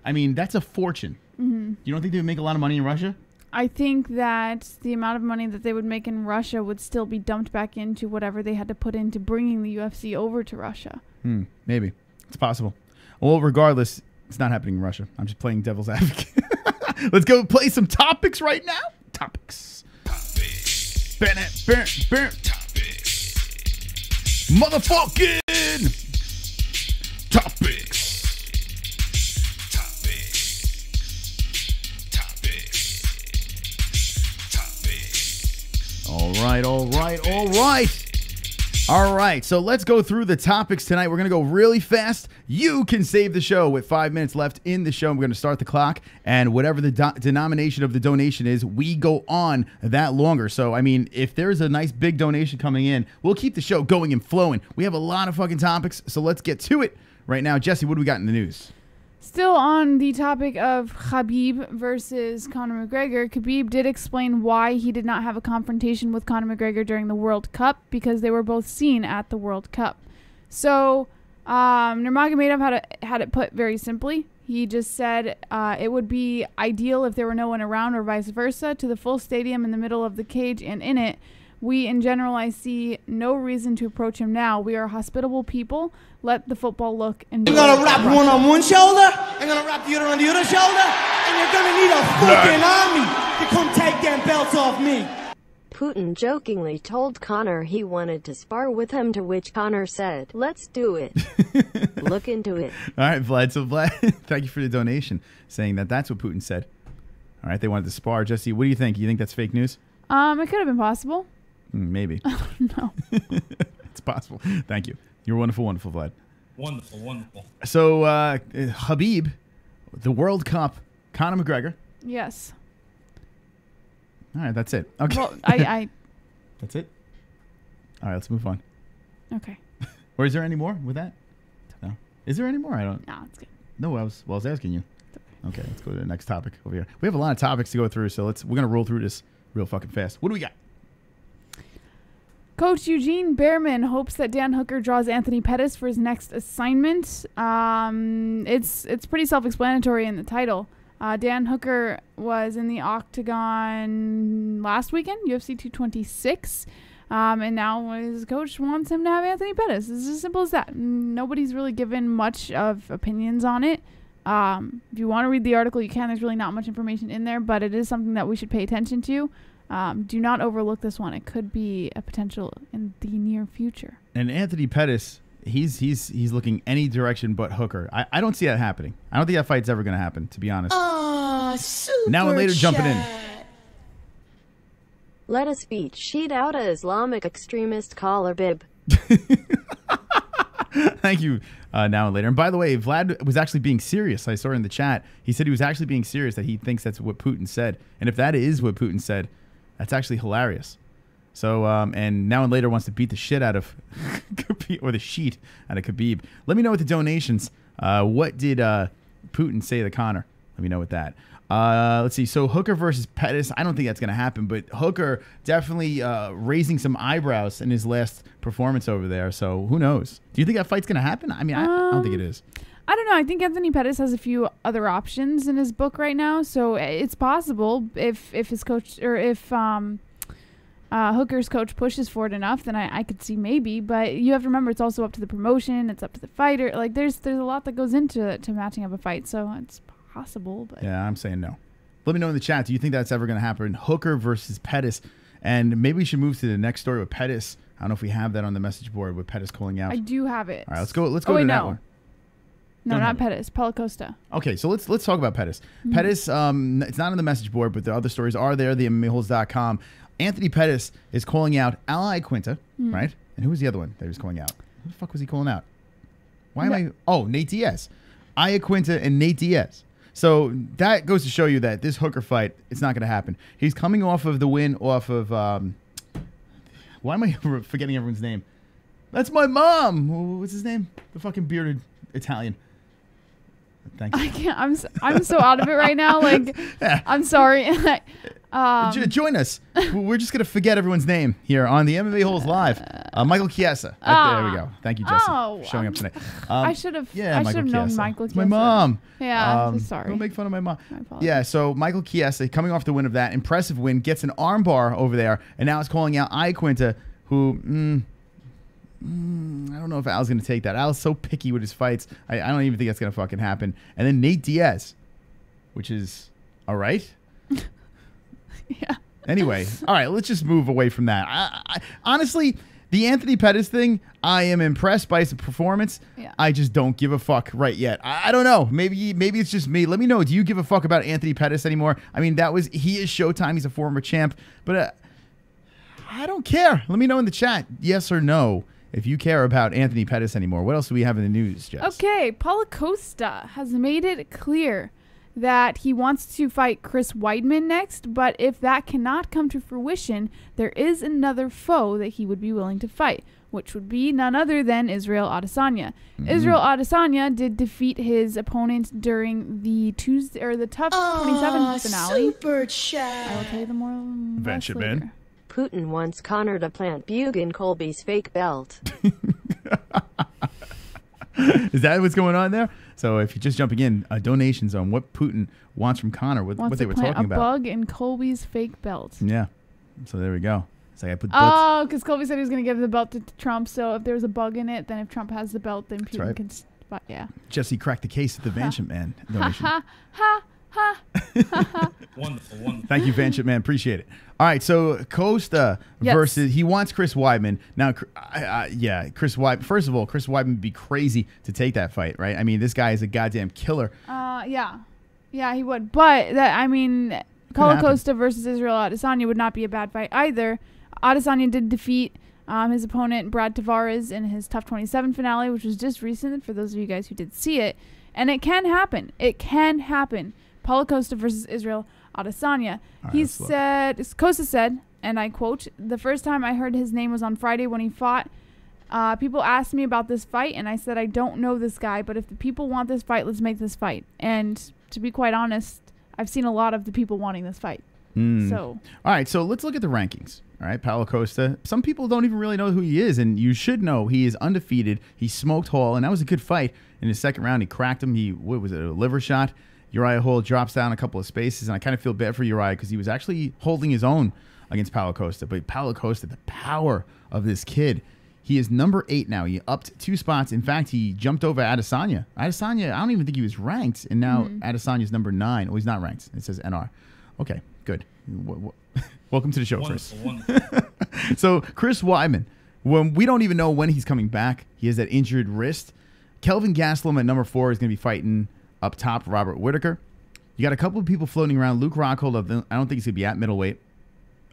I mean, that's a fortune. You don't think they would make a lot of money in Russia? I think that the amount of money that they would make in Russia would still be dumped back into whatever they had to put into bringing the UFC over to Russia. Maybe. It's possible. Well, regardless, it's not happening in Russia. I'm just playing devil's advocate. Let's go play some topics right now. Topics. Motherfucking topics. All right, so let's go through the topics tonight. We're going to go really fast. You can save the show with 5 minutes left in the show. We're going to start the clock, and whatever the denomination of the donation is, we go on that longer. So, I mean, if there's a nice big donation coming in, we'll keep the show going and flowing. We have a lot of fucking topics, so let's get to it right now. Jessie, what do we got in the news? Still on the topic of Khabib versus Conor McGregor, Khabib did explain why he did not have a confrontation with Conor McGregor during the World Cup, because they were both seen at the World Cup. So Nurmagomedov had it put very simply. He just said it would be ideal if there were no one around, or vice versa, to the full stadium in the middle of the cage and in it. We, in general, I see no reason to approach him now. We are hospitable people. Let the football look and You're gonna wrap one on one shoulder, and gonna wrap the other on the other shoulder, and you're gonna need a fucking army to come take them belts off me. Putin jokingly told Conor he wanted to spar with him, to which Conor said, "Let's do it." Look into it. All right, Vlad. So, Vlad, thank you for the donation, saying that that's what Putin said. All right, they wanted to spar. Jesse, what do you think? You think that's fake news? It could have been possible. Maybe. No. It's possible. Thank you. You're wonderful, wonderful, Vlad. Wonderful, wonderful. So, Khabib, the World Cup, Conor McGregor. Yes. All right, that's it. Okay. Well, I That's it? All right, let's move on. Okay. Or is there any more with that? No. Is there any more? I don't. No, it's good. No, I was asking you. Okay, let's go to the next topic over here. We have a lot of topics to go through, so we're gonna roll through this real fucking fast. What do we got? Coach Eugene Behrman hopes that Dan Hooker draws Anthony Pettis for his next assignment. It's pretty self-explanatory in the title. Dan Hooker was in the octagon last weekend, UFC 226, and now his coach wants him to have Anthony Pettis. It's as simple as that. Nobody's really given much of opinions on it. If you want to read the article, you can. There's really not much information in there, but it is something that we should pay attention to. Do not overlook this one. It could be a potential in the near future. And Anthony Pettis, he's looking any direction but Hooker. I don't see that happening. I don't think that fight's ever going to happen, to be honest. Super Now and later, jumping in. Let us beat sheet out a Islamic extremist collar bib. Thank you. Now and later. And by the way, Vlad was actually being serious. I saw in the chat. He said he was actually being serious, that he thinks that's what Putin said. And if that is what Putin said, that's actually hilarious. So, and now and later wants to beat the shit out of Khabib, or the sheet out of Khabib. Let me know with the donations. What did Putin say to Conor? Let me know with that. Let's see. So Hooker versus Pettis. I don't think that's going to happen, but Hooker definitely raising some eyebrows in his last performance over there. So who knows? Do you think that fight's going to happen? I mean, I don't think it is. I don't know. I think Anthony Pettis has a few other options in his book right now, so it's possible if his coach, or if Hooker's coach pushes for it enough, then I could see maybe. But you have to remember, it's also up to the promotion. It's up to the fighter. Like there's a lot that goes into matching up a fight, so it's possible. But yeah, I'm saying no. Let me know in the chat. Do you think that's ever going to happen? Hooker versus Pettis, and maybe we should move to the next story with Pettis. I don't know if we have that on the message board with Pettis calling out. I do have it. All right, let's go to that one. No, not Pettis. Paulo Costa. Okay, so let's talk about Pettis. Pettis, it's not on the message board, but the other stories are there. The MMA-Holes.com. Anthony Pettis is calling out Al Iaquinta, right? And who was the other one that he was calling out? Who the fuck was he calling out? Why am I? Oh, Nate Diaz. Iaquinta and Nate Diaz. So that goes to show you that this Hooker fight, it's not going to happen. He's coming off of the win off of. Why am I forgetting everyone's name? That's my mom. What's his name? The fucking bearded Italian. Thank you. I can't. I'm so out of it right now. Like, yeah. I'm sorry. Join us. We're just gonna forget everyone's name here on the MMA Holes Live. Michael Chiesa. There we go. Thank you, Jessie, for showing up tonight. I should have. Yeah, I should have known Michael Chiesa. My mom. Yeah, I'm sorry. Don't make fun of my mom. Yeah. So Michael Chiesa, coming off the win of that impressive win, gets an armbar over there, and now is calling out Iaquinta, who. I don't know if Al's going to take that. Al's so picky with his fights. I don't even think that's going to fucking happen. And then Nate Diaz, which is all right. Yeah. Anyway, all right, let's just move away from that. Honestly, the Anthony Pettis thing, I am impressed by his performance. Yeah. I just don't give a fuck right yet. I don't know. Maybe it's just me. Let me know. Do you give a fuck about Anthony Pettis anymore? I mean, he is Showtime. He's a former champ, but I don't care. Let me know in the chat, yes or no, if you care about Anthony Pettis anymore. What else do we have in the news, Jess? Okay, Paulo Costa has made it clear that he wants to fight Chris Weidman next, but if that cannot come to fruition, there is another foe that he would be willing to fight, which would be none other than Israel Adesanya. Israel Adesanya did defeat his opponent during the TUF 27 finale. Super chat. I will tell you the more Venture later. Man. Putin wants Conor to plant Bug in Colby's fake belt. Is that what's going on there? So if you're just jumping in, donations on what Putin wants from Conor, what they were talking about. A bug in Colby's fake belt. Yeah. So there we go. It's like I put Oh, because Colby said he was going to give the belt to Trump. So if there was a bug in it, then if Trump has the belt, then Putin right. can. Yeah. Jesse cracked the case at the Vanship Man donation. Wonderful. Thank you, Vanship Man. Appreciate it. All right, so Costa versus he wants Chris Weidman. Now, Chris Weidman. First of all, Chris Weidman would be crazy to take that fight, right? I mean, this guy is a goddamn killer. Yeah, he would. But Paulo Costa versus Israel Adesanya would not be a bad fight either. Adesanya did defeat his opponent Brad Tavares in his TUF 27 finale, which was just recent for those of you guys who did see it, and it can happen. It can happen. Paulo Costa versus Israel Adesanya. Costa said, and I quote, "The first time I heard his name was on Friday when he fought. People asked me about this fight, and I said, I don't know this guy, but if the people want this fight, let's make this fight." And to be quite honest, I've seen a lot of the people wanting this fight. So, all right, so let's look at the rankings. All right, Paulo Costa. Some people don't even really know who he is, and you should know he is undefeated. He smoked Hall, and that was a good fight. In the second round, he cracked him. What was it, a liver shot? Uriah Hall drops down a couple of spaces, and I kind of feel bad for Uriah because he was actually holding his own against Paulo Costa. But Paulo Costa, the power of this kid, he is number 8 now. He upped 2 spots. In fact, he jumped over Adesanya. Adesanya, I don't even think he was ranked, and now Adesanya's number 9. Oh, he's not ranked. It says NR. Okay, good. Welcome to the show, Chris. So, Chris Weidman, when we don't even know when he's coming back. He has that injured wrist. Kelvin Gastelum at number 4 is going to be fighting up top Robert Whittaker. You got a couple of people floating around. Luke Rockhold, I don't think he's going to be at middleweight.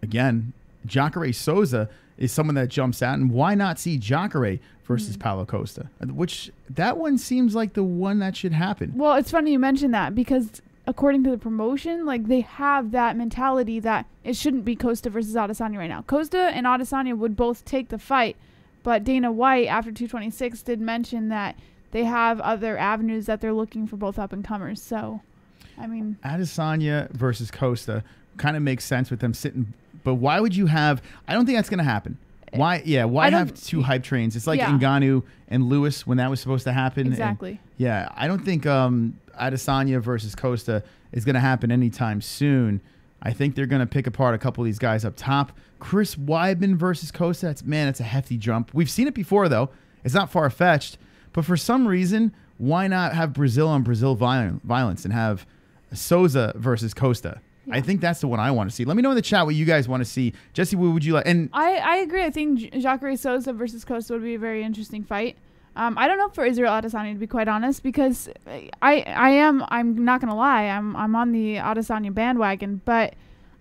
Again, Jacare Souza is someone that jumps out. And why not see Jacare versus Paulo Costa? Which, that one seems like the one that should happen. well, it's funny you mention that because according to the promotion, like they have that mentality that it shouldn't be Costa versus Adesanya right now. Costa and Adesanya would both take the fight, but Dana White, after 226, did mention that they have other avenues that they're looking for both up-and-comers. So, I mean, Adesanya versus Costa kind of makes sense with them sitting. But why would you have... I don't think that's going to happen. Why? Yeah, why have 2 hype trains? It's like Ngannou and Lewis when that was supposed to happen. Exactly. And, I don't think Adesanya versus Costa is going to happen anytime soon. I think they're going to pick apart a couple of these guys up top. Chris Weidman versus Costa, that's a hefty jump. We've seen it before, though. It's not far-fetched. But for some reason, why not have Brazil on Brazil violence and have Souza versus Costa? Yeah. I think that's the one I want to see. Let me know in the chat what you guys want to see. Jesse, what would you like? And I agree. I think Jacare Souza versus Costa would be a very interesting fight. I don't know for Israel Adesanya, to be quite honest, because I'm not gonna lie, I'm on the Adesanya bandwagon, but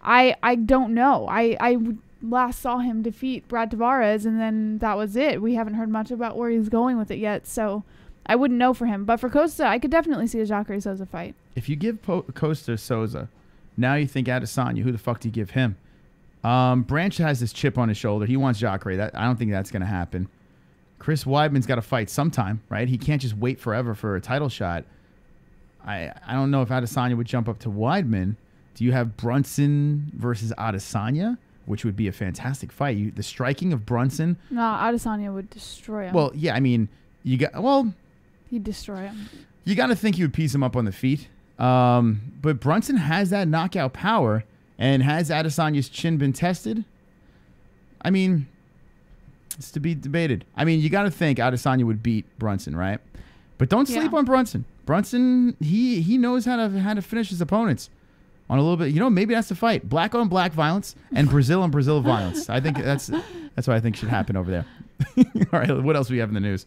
I don't know. I last saw him defeat Brad Tavares, and then that was it. We haven't heard much about where he's going with it yet, so I wouldn't know for him. But for Costa, I could definitely see a Jacare Souza fight. If you give Costa Souza, now you think Adesanya, who the fuck do you give him? Branch has this chip on his shoulder. He wants Jacare. I don't think that's going to happen. Chris Weidman's got to fight sometime, right? He can't just wait forever for a title shot. I don't know if Adesanya would jump up to Weidman. Do you have Brunson versus Adesanya, which would be a fantastic fight? The striking of Brunson. No, Adesanya would destroy him. Well, yeah, I mean, he'd destroy him. You got to think he would piece him up on the feet. But Brunson has that knockout power, and has Adesanya's chin been tested? I mean, it's to be debated. I mean, you got to think Adesanya would beat Brunson, right? But don't sleep on Brunson. Brunson, he knows how to finish his opponents. on a little bit. You know, maybe that's the fight: black on black violence and Brazil on Brazil violence. I think that's what I think should happen over there. All right, what else do we have in the news?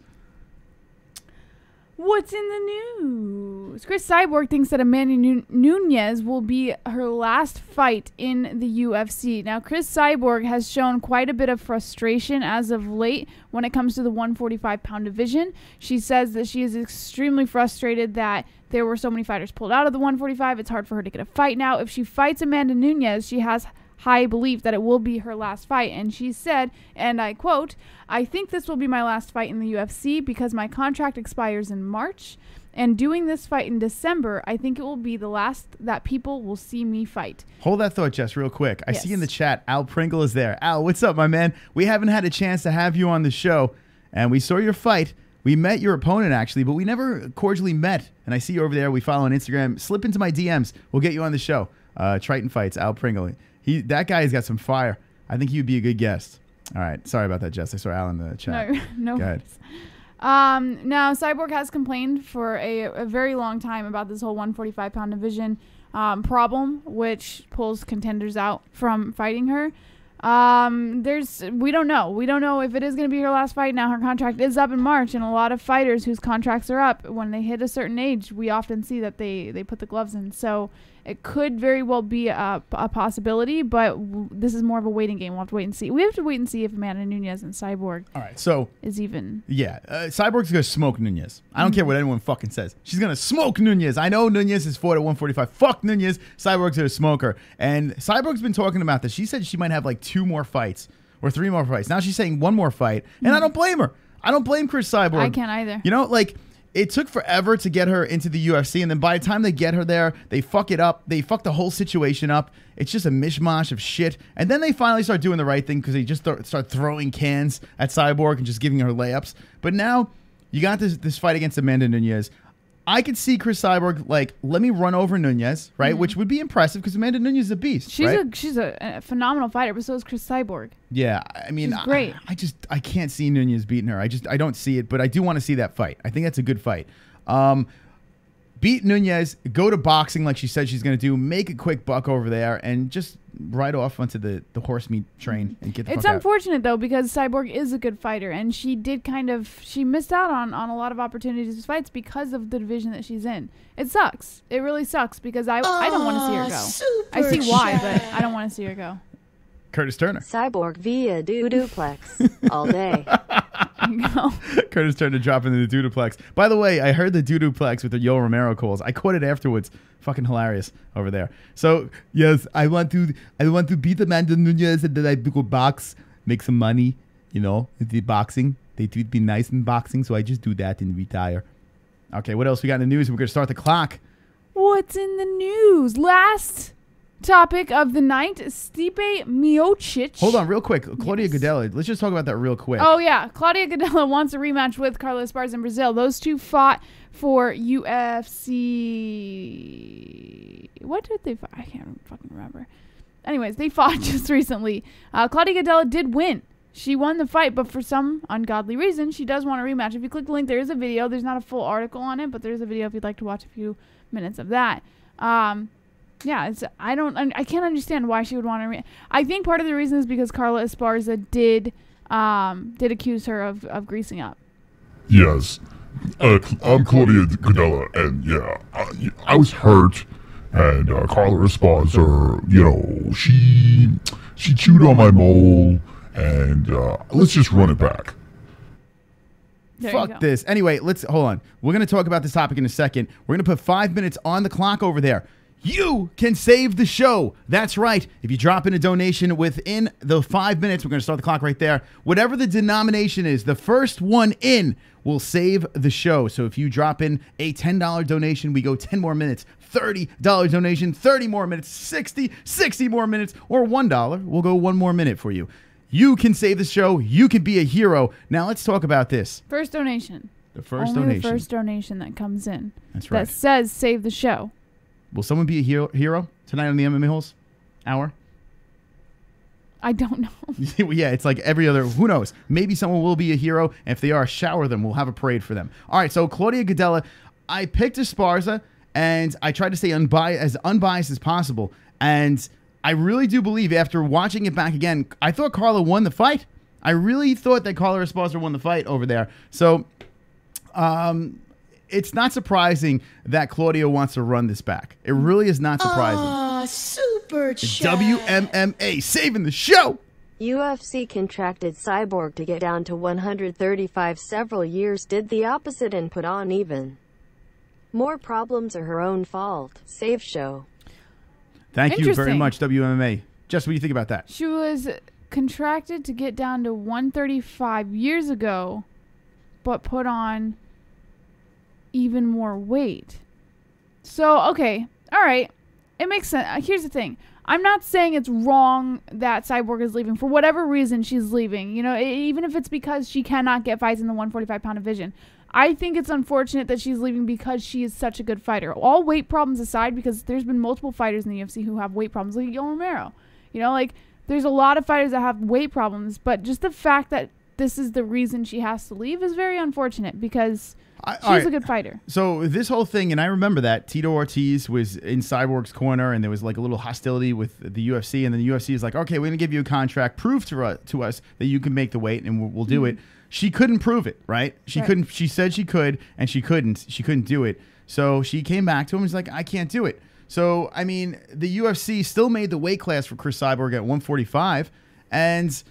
What's in the news? Chris Cyborg thinks that Amanda Nunes will be her last fight in the UFC. Now, Chris Cyborg has shown quite a bit of frustration as of late when it comes to the 145-pound division. She says that she is extremely frustrated that there were so many fighters pulled out of the 145. It's hard for her to get a fight now. If she fights Amanda Nunes, she has high belief that it will be her last fight. And she said, and I quote, "I think this will be my last fight in the UFC because my contract expires in March. And doing this fight in December, I think it will be the last that people will see me fight." Hold that thought, Jess, real quick. I Yes. see in the chat, Al Pringle is there. Al, what's up, my man? We haven't had a chance to have you on the show, and we saw your fight. We met your opponent, actually, but we never cordially met. And I see you over there. We follow on Instagram. Slip into my DMs. We'll get you on the show. Triton Fights, Al Pringle. That guy has got some fire. I think he'd be a good guest. All right. Sorry about that, Jess. I saw Al in the chat. No Go ahead. worries. Now, Cyborg has complained for a very long time about this whole 145-pound division problem, which pulls contenders out from fighting her. We don't know. We don't know if it is going to be her last fight. Now, her contract is up in March, and a lot of fighters whose contracts are up, when they hit a certain age, we often see that they put the gloves in. So it could very well be a possibility, but this is more of a waiting game. We'll have to wait and see. We have to wait and see if Amanda Nunes and Cyborg All right. So, is even. yeah, Cyborg's going to smoke Nunes. I don't care what anyone fucking says. She's going to smoke Nunes. I know Nunes is fought at 145. Fuck Nunes. Cyborg's going to smoke her. And Cyborg's been talking about this. She said she might have like 2 more fights or 3 more fights. Now she's saying 1 more fight. And I don't blame her. I don't blame Chris Cyborg. I can't either. You know, like, it took forever to get her into the UFC, and then by the time they get her there, they fuck it up. They fuck the whole situation up. It's just a mishmash of shit. And then they finally start doing the right thing because they just start throwing cans at Cyborg and just giving her layups. But now you got this fight against Amanda Nunes. I could see Chris Cyborg, like, let me run over Nunes, right? Which would be impressive because Amanda Nunes is a beast. She's a phenomenal fighter, but so is Chris Cyborg. Yeah, I mean, She's great. I can't see Nunes beating her. I don't see it, but I do want to see that fight. I think that's a good fight. Beat Nunes, go to boxing like she said she's going to do, make a quick buck over there, and just ride off onto the horse meat train and get the It's fuck out. unfortunate, though, because Cyborg is a good fighter, and she missed out on a lot of opportunities to fights because of the division that she's in. It sucks. It really sucks because I don't want to see her go. I see why, but I don't want to see her go. Curtis Turner. Cyborg via duplex all day. No. Curtis Turner dropping the duplex. By the way, I heard the duplex with the Yo Romero calls. I caught it afterwards. Fucking hilarious over there. So yes, I want to beat Amanda Nunes and then I go box, make some money. You know, the boxing. They would be nice in boxing, so I just do that and retire. Okay, what else we got in the news? We're gonna start the clock. What's in the news? Last topic of the night, Stipe Miocic. Hold on, real quick. Claudia Gadelha. Let's just talk about that real quick. Oh, yeah. Claudia Gadelha wants a rematch with Carlos Esparza in Brazil. Those two fought for UFC. What did they fight? I can't fucking remember. Anyways, they fought just recently. Claudia Gadelha did win. She won the fight, but for some ungodly reason, she does want a rematch. If you click the link, there is a video. There's not a full article on it, but there's a video if you'd like to watch a few minutes of that. Yeah, I can't understand why she would want to. I think part of the reason is because Carla Esparza did accuse her of greasing up. Yes, I'm Claudia Gadelha, and yeah, I was hurt, and Carla Esparza, you know, she chewed on my mole, and let's just run it back. Fuck this. Anyway, hold on. We're going to talk about this topic in a second. We're going to put 5 minutes on the clock over there. You can save the show. That's right. If you drop in a donation within the 5 minutes, we're going to start the clock right there. Whatever the denomination is, the first one in will save the show. So if you drop in a $10 donation, we go 10 more minutes. $30 donation, 30 more minutes. 60 more minutes. Or $1, we'll go 1 more minute for you. You can save the show. You can be a hero. Now let's talk about this. First donation. The first Only donation. the first donation that comes in. That's right. That says save the show. Will someone be a hero tonight on the MMA-Holes hour? I don't know. Yeah, it's like every other. Who knows? Maybe someone will be a hero. And if they are, shower them. We'll have a parade for them. All right, so Claudia Gadelha, I picked Esparza, and I tried to stay as unbiased as possible. And I really do believe, after watching it back again, I thought Carla won the fight. I really thought that Carla Esparza won the fight over there. So it's not surprising that Claudio wants to run this back. It really is not surprising. Super chat. WMMA saving the show. UFC contracted Cyborg to get down to 135 several years, did the opposite and put on even. More problems are her own fault. Save show. Thank you very much, WMMA. Jess, what do you think about that? She was contracted to get down to 135 years ago, but put on even more weight. So, okay. All right. It makes sense. Here's the thing. I'm not saying it's wrong that Cyborg is leaving. For whatever reason, she's leaving. You know, even if it's because she cannot get fights in the 145-pound division. I think it's unfortunate that she's leaving because she is such a good fighter. All weight problems aside, because there's been multiple fighters in the UFC who have weight problems, like Yoel Romero. You know, like, there's a lot of fighters that have weight problems, but just the fact that this is the reason she has to leave is very unfortunate because she's a good fighter. So this whole thing, and I remember that Tito Ortiz was in Cyborg's corner, and there was like a little hostility with the UFC, and then the UFC is like, okay, we're going to give you a contract. Prove to us that you can make the weight, and we'll do it. She couldn't prove it, right? She couldn't. She said she could, and she couldn't. She couldn't do it. So she came back to him and was like, I can't do it. So, I mean, the UFC still made the weight class for Cris Cyborg at 145, and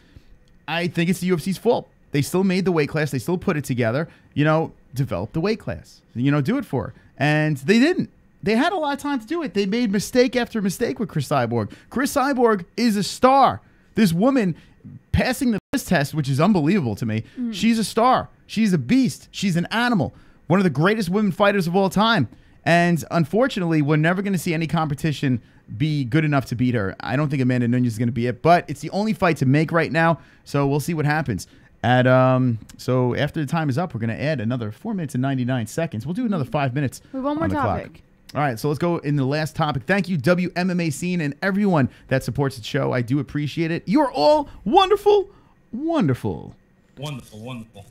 I think it's the UFC's fault. They still made the weight class. They still put it together. You know, develop the weight class. You know, do it for her. And they didn't. They had a lot of time to do it. They made mistake after mistake with Cris Cyborg. Cris Cyborg is a star. This woman passing the test, which is unbelievable to me. She's a star. She's a beast. She's an animal. One of the greatest women fighters of all time. And unfortunately, we're never going to see any competition be good enough to beat her. I don't think Amanda Nunes is going to be it, but it's the only fight to make right now. So we'll see what happens. And so after the time is up, we're going to add another 4 minutes and 99 seconds. We'll do another 5 minutes. We have one more topic. Clock. All right, so let's go in the last topic. Thank you, WMMA scene, and everyone that supports the show. I do appreciate it. You are all wonderful, wonderful. Wonderful, wonderful.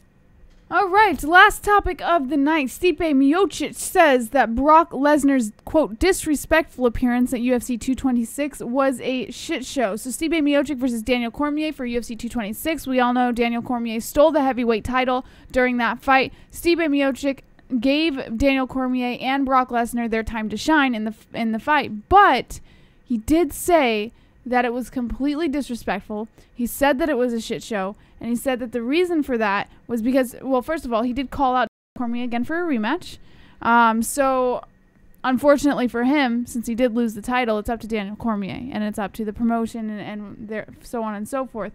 All right, last topic of the night. Stipe Miocic says that Brock Lesnar's, quote, disrespectful appearance at UFC 226 was a shit show. So Stipe Miocic versus Daniel Cormier for UFC 226. We all know Daniel Cormier stole the heavyweight title during that fight. Stipe Miocic gave Daniel Cormier and Brock Lesnar their time to shine in the fight, but he did say that it was completely disrespectful. He said that it was a shit show, and he said that the reason for that was because, well, first of all, he did call out Cormier again for a rematch. So unfortunately for him, since he did lose the title, it's up to Daniel Cormier, and it's up to the promotion and so on and so forth.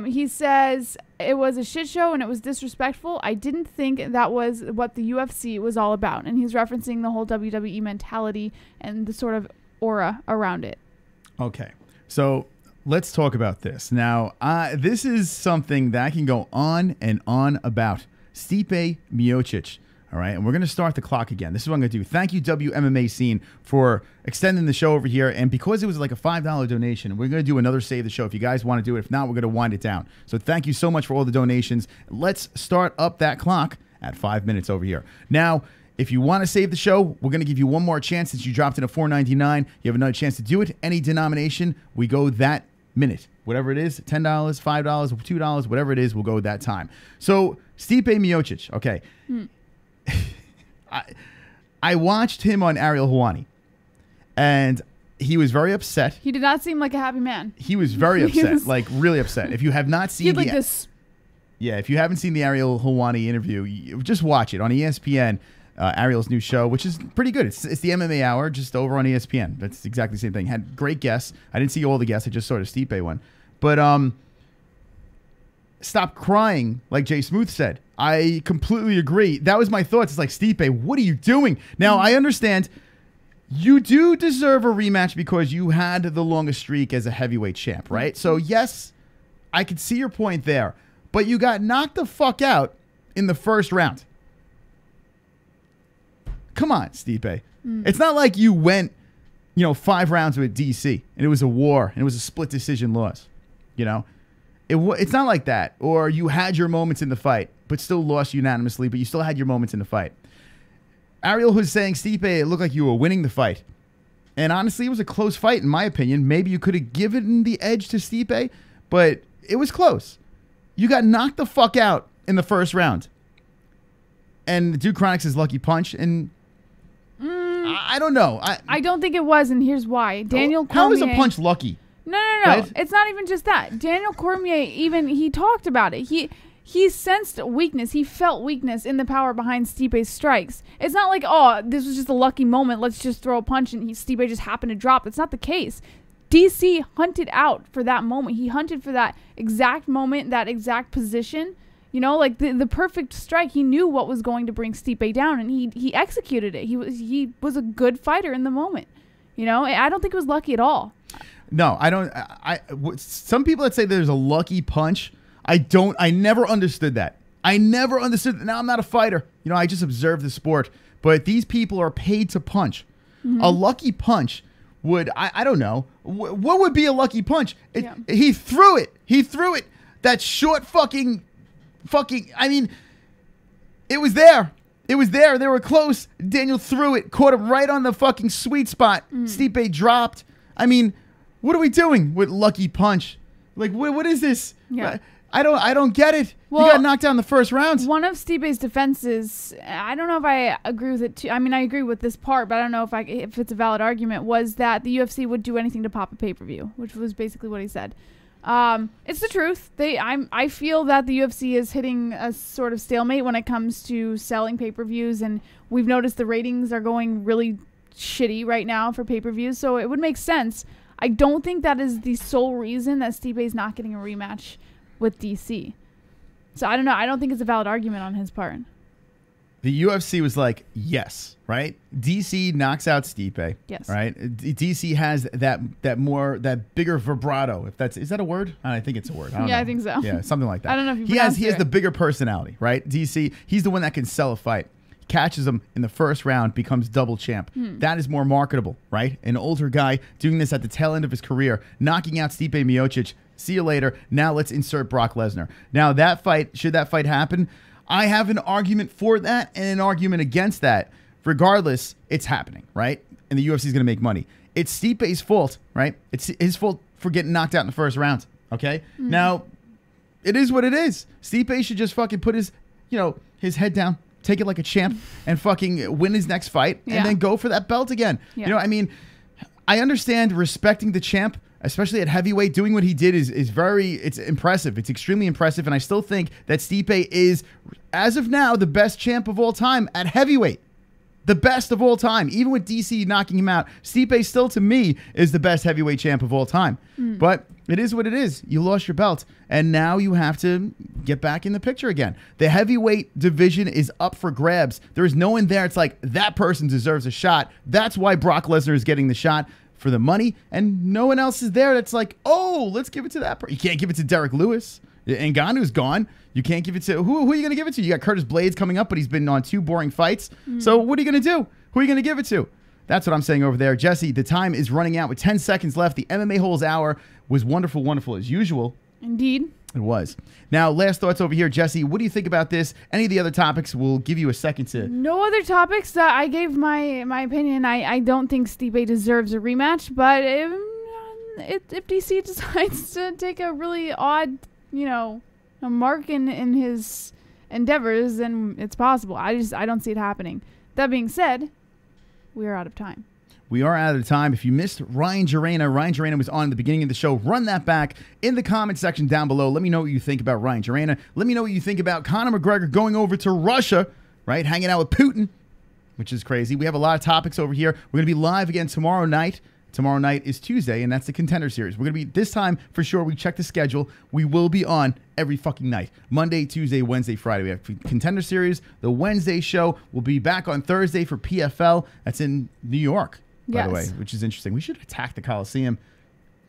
He says it was a shit show and it was disrespectful. I didn't think that was what the UFC was all about. And he's referencing the whole WWE mentality and the sort of aura around it. Okay, so let's talk about this. Now, this is something that I can go on and on about. Stipe Miocic. All right, and we're going to start the clock again. This is what I'm going to do. Thank you, WMMA scene, for extending the show over here. And because it was like a $5 donation, we're going to do another Save the Show if you guys want to do it. If not, we're going to wind it down. So thank you so much for all the donations. Let's start up that clock at 5 minutes over here. Now, if you want to save the show, we're going to give you one more chance since you dropped in a $4.99. You have another chance to do it. Any denomination, we go that minute. Whatever it is, $10, $5, $2, whatever it is, we'll go that time. So Stipe Miocic, okay. I watched him on Ariel Helwani, and he was very upset. He did not seem like a happy man. He was very upset, like really upset. If you have not seen like this. Yeah, if you haven't seen the Ariel Helwani interview, just watch it on ESPN, Ariel's new show, which is pretty good. It's the MMA Hour, just over on ESPN. That's exactly the same thing. Had great guests. I didn't see all the guests. I just saw the Stipe one. But stop crying, like Jay Smooth said. I completely agree. That was my thoughts. It's like, Stipe, what are you doing? Now, I understand you do deserve a rematch because you had the longest streak as a heavyweight champ, right? So, yes, I could see your point there. But you got knocked the fuck out in the first round. Come on, Stipe. It's not like you went, 5 rounds with DC, and it was a war, and it was a split decision loss. It's not like that. Or you had your moments in the fight, but still lost unanimously, but you still had your moments in the fight. Ariel was saying, Stipe, it looked like you were winning the fight. And honestly, it was a close fight, in my opinion. Maybe you could have given the edge to Stipe, but it was close. You got knocked the fuck out in the first round. And the dude chronics his lucky punch, and I don't know. I don't think it was, and here's why. Daniel Cormier. How is a punch lucky? No. Right? It's not even just that. Daniel Cormier, even, he talked about it. He sensed weakness. He felt weakness in the power behind Stipe's strikes. It's not like, oh, this was just a lucky moment. Let's just throw a punch and Stipe just happened to drop. It's not the case. DC hunted out for that moment. He hunted for that exact moment, that exact position. You know, like the perfect strike. He knew what was going to bring Stipe down, and he executed it. He was a good fighter in the moment. You know, I don't think it was lucky at all. No, I don't. Some people that say there's a lucky punch, I never understood that. I never understood that. Now, I'm not a fighter. You know, I just observe the sport. But these people are paid to punch. Mm-hmm. A lucky punch would, I don't know. What would be a lucky punch? He threw it. He threw it. That short fucking, I mean, it was there. It was there. They were close. Daniel threw it, caught him right on the fucking sweet spot. Stipe dropped. I mean, what are we doing with lucky punch? Like, what is this? Yeah. I don't get it. Well, he got knocked down the first round. One of Stipe's defenses, I don't know if I agree with it too. I mean, I agree with this part, but I don't know if it's a valid argument, was that the UFC would do anything to pop a pay-per-view, which was basically what he said. It's the truth. I feel that the UFC is hitting a sort of stalemate when it comes to selling pay-per-views, and we've noticed the ratings are going really shitty right now for pay-per-views, so it would make sense. I don't think that is the sole reason that Stipe is not getting a rematch with DC. So I don't know. I don't think it's a valid argument on his part. The UFC was like, yes, right? DC knocks out Stipe. Yes. Right? DC has that bigger vibrato. Is that a word? I think it's a word. I don't know. I think so. Yeah, something like that. I don't know if you he has the bigger personality, right? DC, he's the one that can sell a fight. Catches him in the first round, becomes double champ. That is more marketable, right? An older guy doing this at the tail end of his career, knocking out Stipe Miocic. See you later. Now let's insert Brock Lesnar. Now that fight, should that fight happen, I have an argument for that and an argument against that. Regardless, it's happening, right? And the UFC is going to make money. It's Stipe's fault, right? It's his fault for getting knocked out in the first round, okay? Now, it is what it is. Stipe should just fucking put his head down, take it like a champ, and fucking win his next fight, and then go for that belt again. Yeah. You know, I mean, I understand respecting the champ, especially at heavyweight. Doing what he did is it's impressive. It's extremely impressive, and I still think that Stipe is, as of now, the best champ of all time at heavyweight. The best of all time. Even with DC knocking him out, Stipe still, to me, is the best heavyweight champ of all time. But it is what it is. You lost your belt, and now you have to get back in the picture again. The heavyweight division is up for grabs. There is no one there. It's like, that person deserves a shot. That's why Brock Lesnar is getting the shot, for the money, and no one else is there that's like, oh, let's give it to that person. You can't give it to Derek Lewis. Ngannou's gone. You can't give it to... Who are you going to give it to? You got Curtis Blades coming up, but he's been on 2 boring fights. So what are you going to do? Who are you going to give it to? That's what I'm saying over there. Jesse, the time is running out with 10 seconds left. The MMA Holes Hour was wonderful, wonderful as usual. Indeed. It was. Now, last thoughts over here. Jesse, what do you think about this? Any of the other topics? We'll give you a second to... No other topics. I gave my opinion. I don't think Stipe deserves a rematch, but if DC decides to take a really odd, a mark in his endeavors, then it's possible. I don't see it happening. That being said, we are out of time. We are out of time. If you missed Ryan Gerena was on at the beginning of the show. Run that back in the comment section down below. Let me know what you think about Ryan Gerena. Let me know what you think about Conor McGregor going over to Russia, right? Hanging out with Putin, which is crazy. We have a lot of topics over here. We're going to be live again tomorrow night. Tomorrow night is Tuesday, and that's the Contender Series. We're going to be, this time, for sure, we check the schedule. We will be on every fucking night. Monday, Tuesday, Wednesday, Friday. We have Contender Series. The Wednesday show will be back on Thursday for PFL. That's in New York, by the way, which is interesting. We should attack the Coliseum.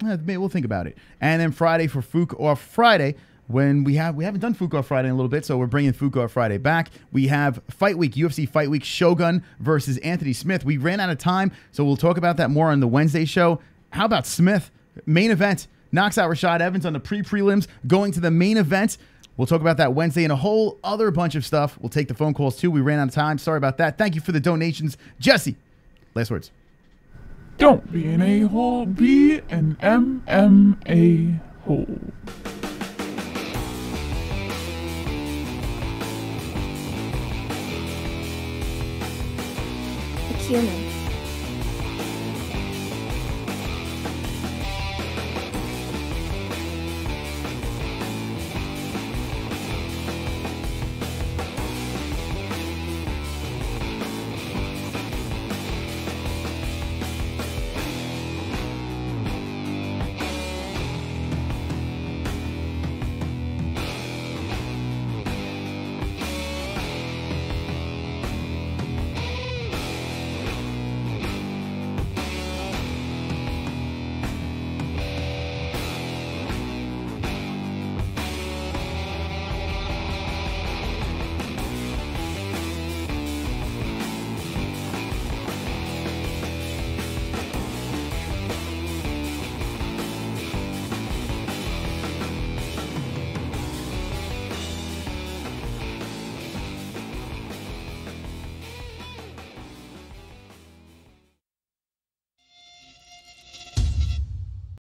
Maybe we'll think about it. And then Friday for Fook Off Friday, when we haven't done Fook Off Friday in a little bit, so we're bringing Fook Off Friday back. We have Fight Week, UFC Fight Week, Shogun versus Anthony Smith. We ran out of time, so we'll talk about that more on the Wednesday show. How about Smith? Main event, knocks out Rashad Evans on the pre-prelims, going to the main event. We'll talk about that Wednesday and a whole other bunch of stuff. We'll take the phone calls too. We ran out of time. Sorry about that. Thank you for the donations. Jesse, last words. Don't be an a-hole, be an MMA hole. A human.